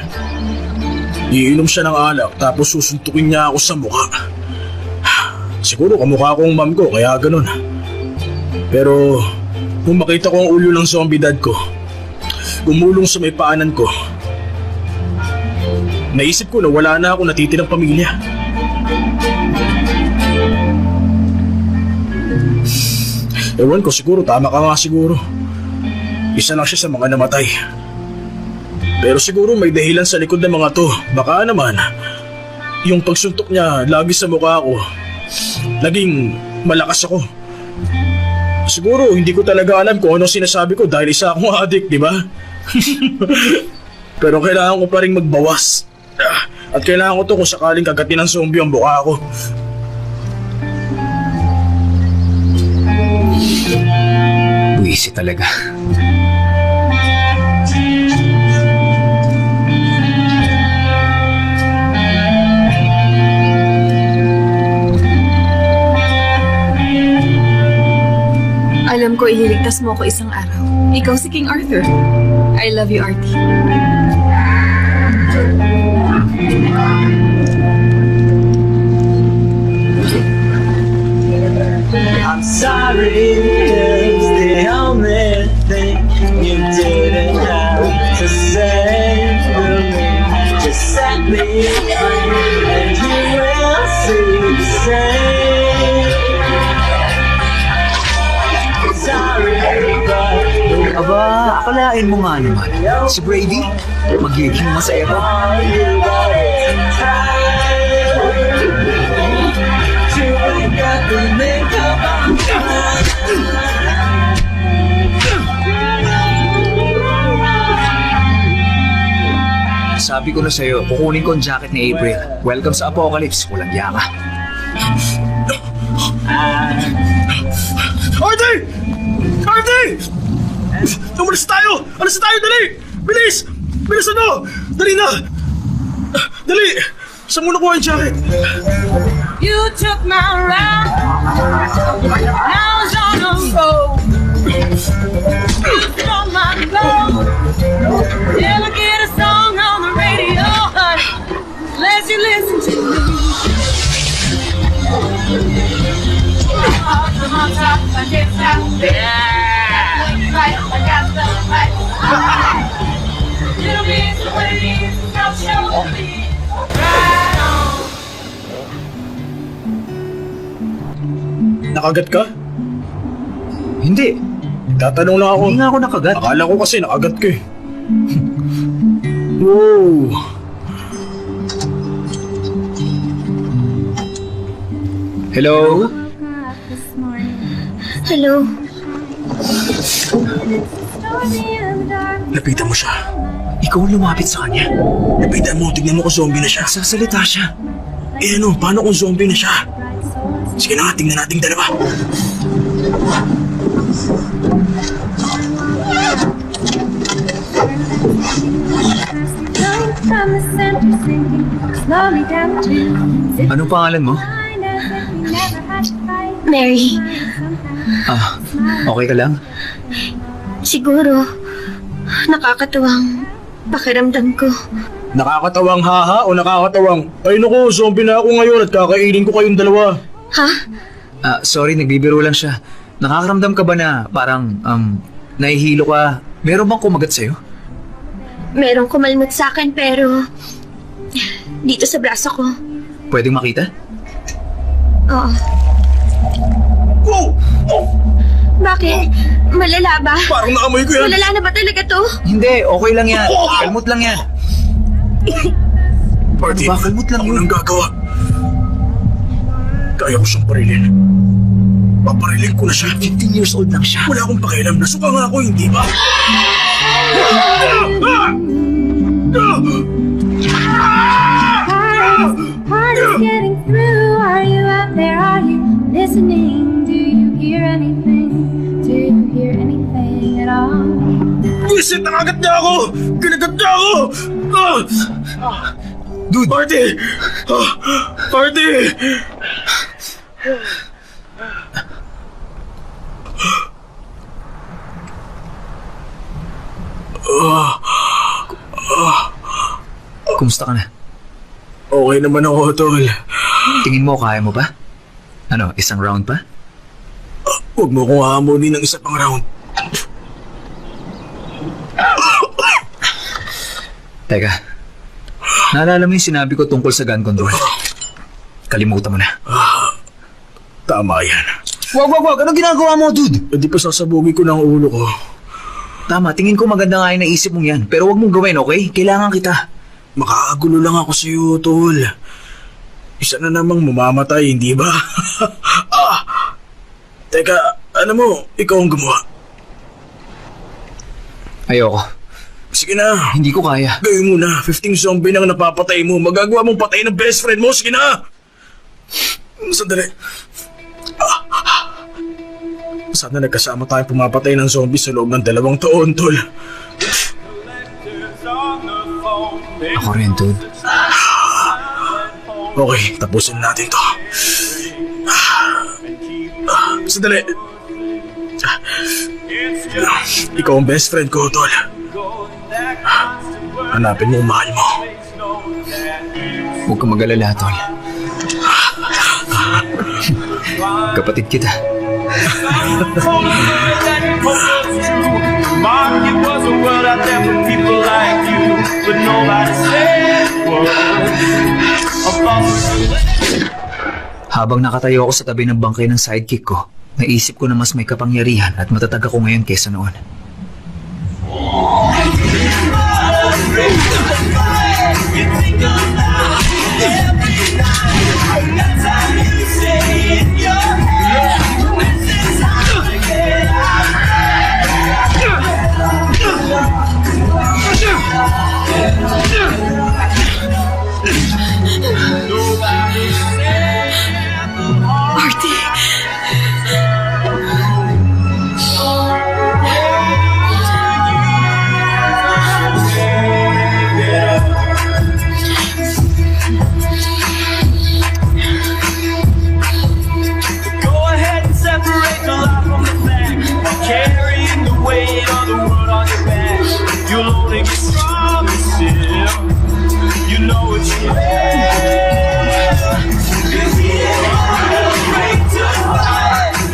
Iinom siya ng alak tapos susuntukin niya ako sa mukha. Siguro kamukha ko ang mom ko kaya ganun. Pero nung makita ko ang ulo ng zombie dad ko, gumulong sa may paanan ko, naisip ko na wala na akong natitirang pamilya. Ewan ko, siguro tama ka nga siguro. Isa lang siya sa mga namatay. Pero siguro may dahilan sa likod ng mga to. Baka naman, yung pagsuntok niya lagi sa mukha ko, naging malakas ako. Siguro hindi ko talaga alam kung ano sinasabi ko dahil isa akong addict, di ba? Pero kailangan ko pa rin magbawas. At kailangan ko to kung sakaling kagatin ng zombie ang buka ko. Buwisi talaga. Alam ko ililigtas mo ako isang araw. Ikaw si King Arthur. I love you, Artie. I'm sorry, it's the only thing you didn't have to say to me. Just set me free, and you will see the same. Sorry, but Aba, akalain mo nga naman. Si Brady, magiging masaya ba? all you got is time to wake up and think about Sabi ko na sa'yo, kukunin ko ang jacket ni April. Welcome sa Apocalypse. Walang yaka. Artie! Artie! Umalis tayo! Alis tayo, dali! Bilis! Bilis ano! Dali na! Dali! Saan mo nakuha ang jacket? You took my ride. Now it's on the road. You stole my gold. Never get a song on the radio, honey, unless you listen to me. Off from on top, I can't stop. Yeah. Right, I got the right. Little bit the way it is, now show me. Right on. Nakagat ka? Hindi. Tatanong lang ako. Hindi nga ako nakagat. Akala ko kasi nakagat ka eh. Wow! Hello? Hello? Lapitan mo siya. Ikaw ang lumapit sa kanya. Lapitan mo, tignan mo kung zombie na siya. Sasalita siya. Eh ano, paano kung zombie na siya? Sige na nga, tingnan nating dalawa. Anong pangalan mo? Mary, Ah, okay ka lang? siguro nakakatuwang pakiramdam ko. Nakakatawang haha o nakakatawang, ay naku, zombie na ako ngayon at kakainin ko kayong dalawa. Ha? Ah, sorry, nagbibiro lang siya. Nakakaramdam ka ba na parang, nahihilo ka? Meron bang kumagat sa'yo? Merong kumalmot sa akin pero dito sa braso ko. Pwedeng makita? Oo. Wow! Oh! Bakit? Malala ba? Parang naamoy ko yan. Malala na ba talaga to? Hindi, okay lang yan. Kalmot lang yan. Party, Ba, kalmot lang ako yun. nang gagawa. Kaya ko siyang parilin. Paparilin ko na siya. 15 years old lang siya. Wala akong pakialam. Nasuka nga ako, hindi ba? Heart is getting through. Are you out there? Are you listening? Do you hear anything? Do you hear anything at all? Visit, nakagat niya ako! Kinagat niya ako! Dude! Party! Party! Kumusta ka na? Okay naman ako, tol. Tingin mo, kaya mo ba? Ano, isang round pa? Huwag mo kong hahamunin ng isa pang round. Teka, naalala mo yung sinabi ko tungkol sa gun control? Kalimutan mo na. Tama yan. Wag! Anong ginagawa mo, dude? Hindi pa sasabugin ko ng ulo ko. Tama, tingin ko maganda nga yung naisip mong yan. Pero wag mong gawin, okay? Kailangan kita. Makakagulo lang ako sa iyo, tol. Isa na namang mamamatay, hindi ba? Teka, Alam mo, ikaw ang gumawa. Ayoko. Sige na. Hindi ko kaya. Gawin mo na. 15 zombie nang napapatay mo. Magagawa mong patay ng best friend mo. Sige na. Sandali. Sana nagkasama tayong pumapatay ng zombie sa loob ng 2 taon, tol. Ako rin, dude. Okay, tapusin natin to. Sandali. Ikaw ang best friend ko, tol. Hanapin mo ang mahal mo. Huwag kang mag-alala, tol. Kapatid kita. Market was a world out there for people like you, but nobody said what. Habang nakatayo ako sa tabi ng bangkay ng sidekick ko, naisip ko na mas may kapangyarihan at matatag ako ngayon kesa noon. Artie! Go ahead and separate the lie from the fact. Carrying the weight of the world on your back. You'll only get stronger still. You know what you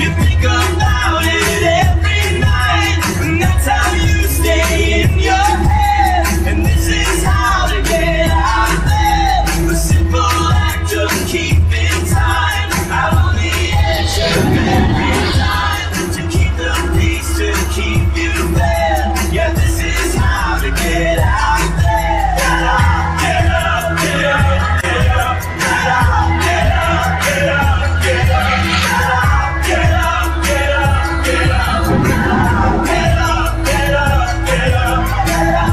You think about it every night, and that's how you stay in your head. And this is how to get out there. A simple act of keeping time out on the edge of every time. To keep the peace, to keep you there. Yeah, this is how to get out there. Get up, get up, get up, get up, get up, get up, get up, get up, get up, get up, get up, get up, get up, get up, get up.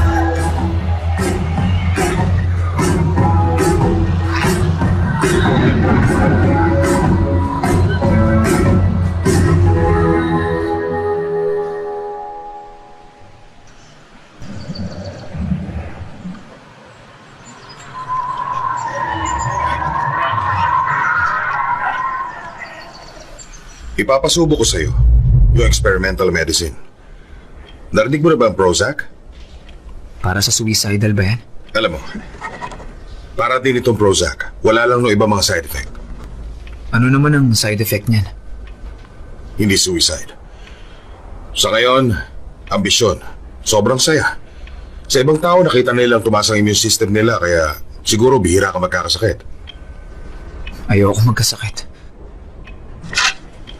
Ipapasubo ko sa'yo yung experimental medicine. Narinig mo na ba ang Prozac? Para sa suicidal ba yan? Alam mo, para din itong Prozac. Wala lang no iba mga side effect. Ano naman ang side effect niyan? Hindi suicide. Sa ngayon, ambisyon. Sobrang saya. Sa ibang tao, nakita nilang tumaas ang immune system nila, kaya siguro bihira ka magkakasakit. Ayoko magkasakit.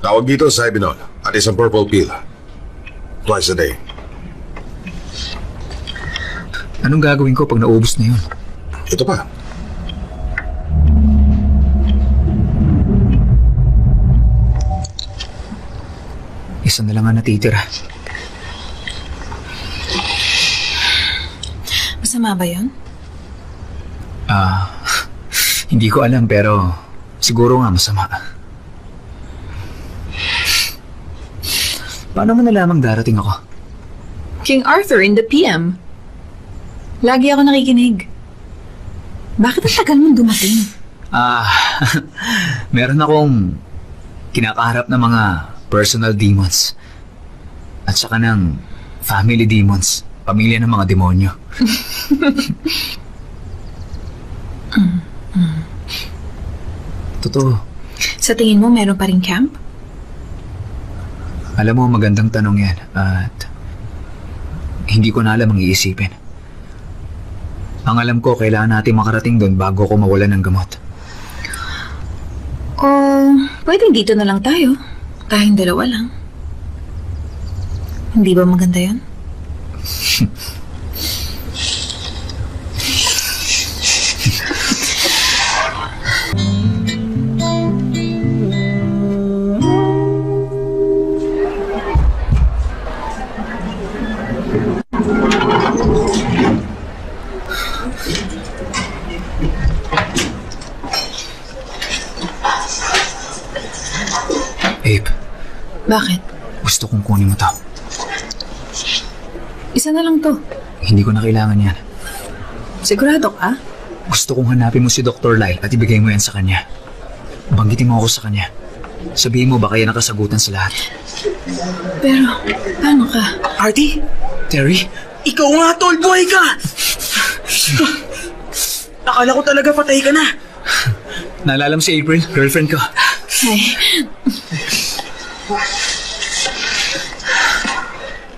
Tawag dito Cybinol at isang purple pill. Twice a day. Anong gagawin ko pag naubos na yun? Ito pa. Isa na lang ang natitira. Masama ba yun? Hindi ko alam pero siguro nga masama. Paano mo nalamang darating ako? King Arthur in the PM. Lagi ako nakikinig. Bakit ang tagal mong dumating? Meron akong kinakaharap na mga personal demons. At saka ng family demons. Pamilya ng mga demonyo. Totoo. Sa tingin mo, meron pa rin camp? Alam mo, magandang tanong yan. At hindi ko na alam ang iisipin. Ang alam ko, kailangan natin makarating doon bago ko mawalan ng gamot. O, pwedeng dito na lang tayo. Tayong dalawa lang. Hindi ba maganda yun? Bakit? Gusto kong kunin mo to. Isa na lang to. Hindi ko na kailangan yan. Sigurado ka? Gusto kong hanapin mo si Dr. Lyle at ibigay mo yan sa kanya. Banggitin mo ako sa kanya. Sabihin mo baka yan ang kasagutan sa lahat. Pero, paano ka? Artie? Terry? Ikaw nga, tol! Buhay ka! Akala ko talaga patay ka na. Naalala mo si April, girlfriend ko. Ay,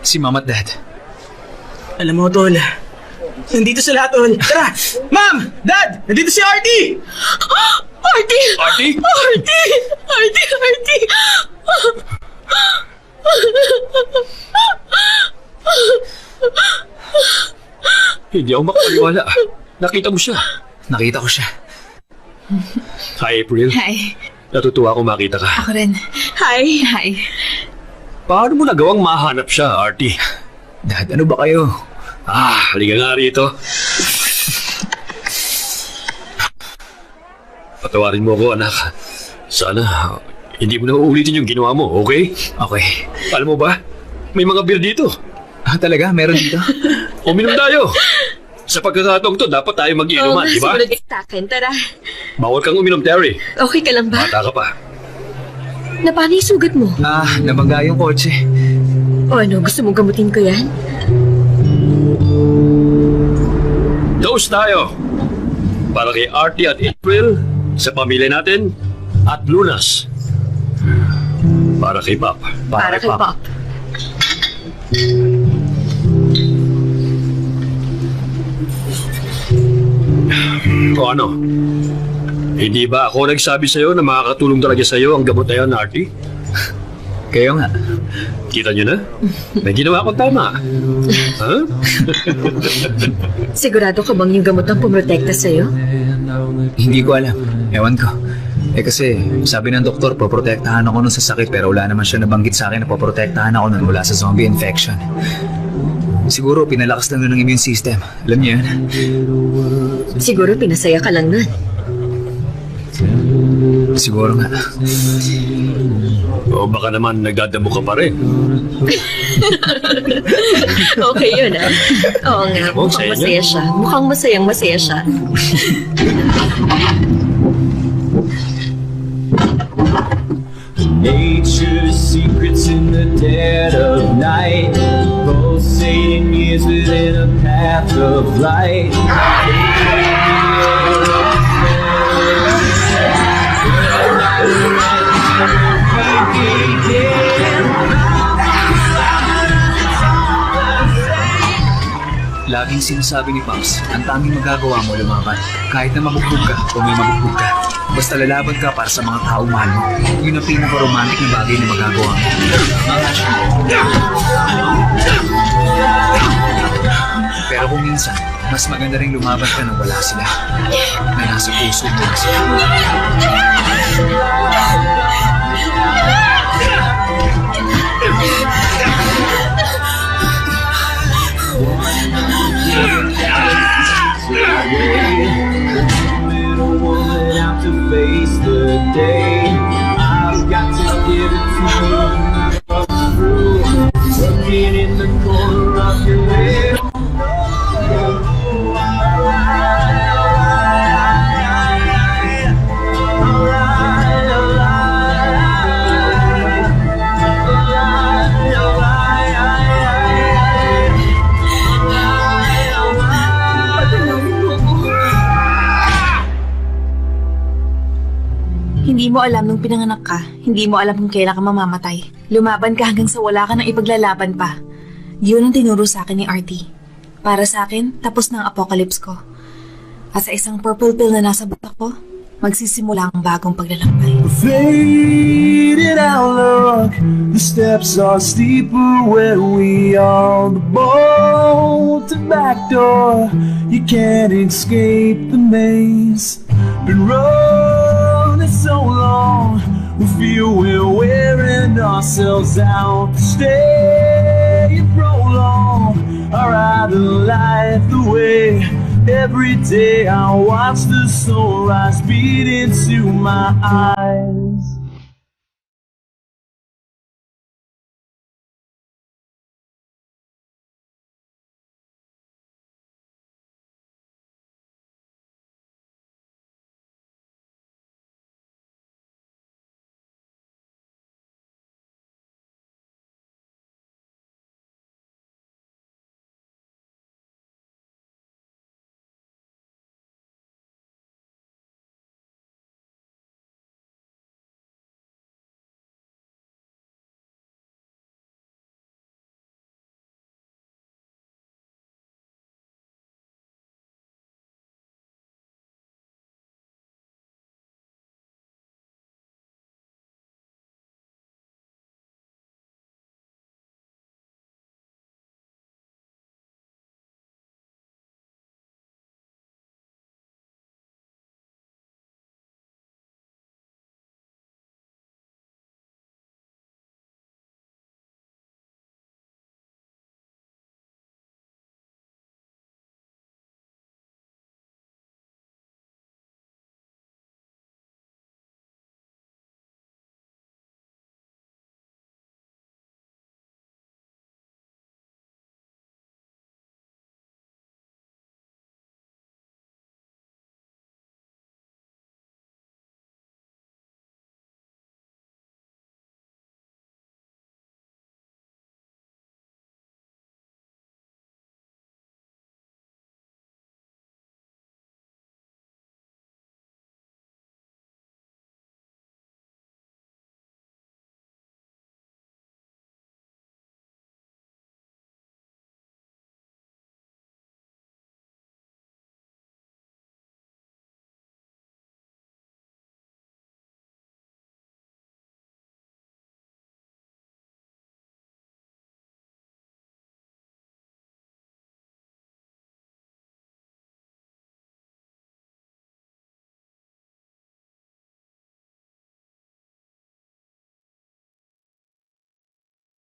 Si Mom at Dad. Alam mo, tol, nandito sila, tol. Tara! Ma'am! Dad! Nandito si Artie! Artie! Artie? Artie! Artie! Artie! Hindi ako makapaniwala. Nakita mo siya. Nakita ko siya. Hi, April. hi. Natutuwa ako makita ka. Ako rin. Hi! Hi. Paano mo nagawang mahanap siya, Artie? Dad, ano ba kayo? Halika nga rito. Patawarin mo ako, anak. Sana, hindi mo na uulitin yung ginawa mo, okay? Okay. Alam mo ba, may mga beer dito. Talaga? Meron dito? Uminom tayo. Sa pagkakataong to, dapat tayo mag-iinuman, di ba? Sumunod ka sa akin, tara. Bawal kang uminom, Terry. Okay ka lang ba? Bata ka pa. Na paano yung sugat mo? Nabangga yung kotse. O ano, gusto mong gamutin ko yan? Toast tayo. Para kay Artie at April, sa pamilya natin, at Lunas. Para kay Pop. Para kay Pop. O ano? Hindi ba ako nagsabi sa'yo na makakatulong talaga sa'yo ang gamot na yan, Artie? Kayo nga. Kita nyo na? May ginawa akong tama. Ha? Sigurado ka bang yung gamot ang pumotekta sa'yo? Hindi ko alam. Ewan ko. Kasi sabi ng doktor, poprotektahan ako nun sa sakit pero wala naman siya nabanggit sa akin na poprotektahan ako nun mula sa zombie infection. Siguro pinalakas lang nun ng immune system. Alam niyo yun? Siguro pinasaya ka lang nun. Siguro nga. O baka naman nagdadamo ka pa rin. Okay yun, ah. Oo nga, Oh, mukhang saya masaya niya. siya. Mukhang masayang-masaya siya. Nature's secrets in the dead of night, pulsating years within a path of light. Laging sinasabi ni Pops, ang tanging magagawa mo lumaban. Kahit na mabugbog ka o may mabugbog ka. Basta lalaban ka para sa mga taong mahal mo. Yun ang pinaka-romantic na bagay na magagawa mo. Pero kung minsan, mas maganda rin lumaban ka nang wala sila. Na nasa puso mo na sila. Little woman out to face the day. I've got to give it to you. Through working in the corner of your head. Hindi mo alam nung pinanganak ka, hindi mo alam kung kailan ka mamamatay. Lumaban ka hanggang sa wala ka nang ipaglalaban pa. Yun ang tinuro sa akin ni Artie. Para sa akin, tapos na ang apocalypse ko. At sa isang purple pill na nasa butak ko, magsisimula ang bagong paglalakbay. Faded outlook, the steps are steeper where we are. The bolt and back door, you can't escape the maze. Been running so long, we feel we're wearing ourselves out. Stay and prolong our idle life away. Every day I watch the sunrise beat into my eyes.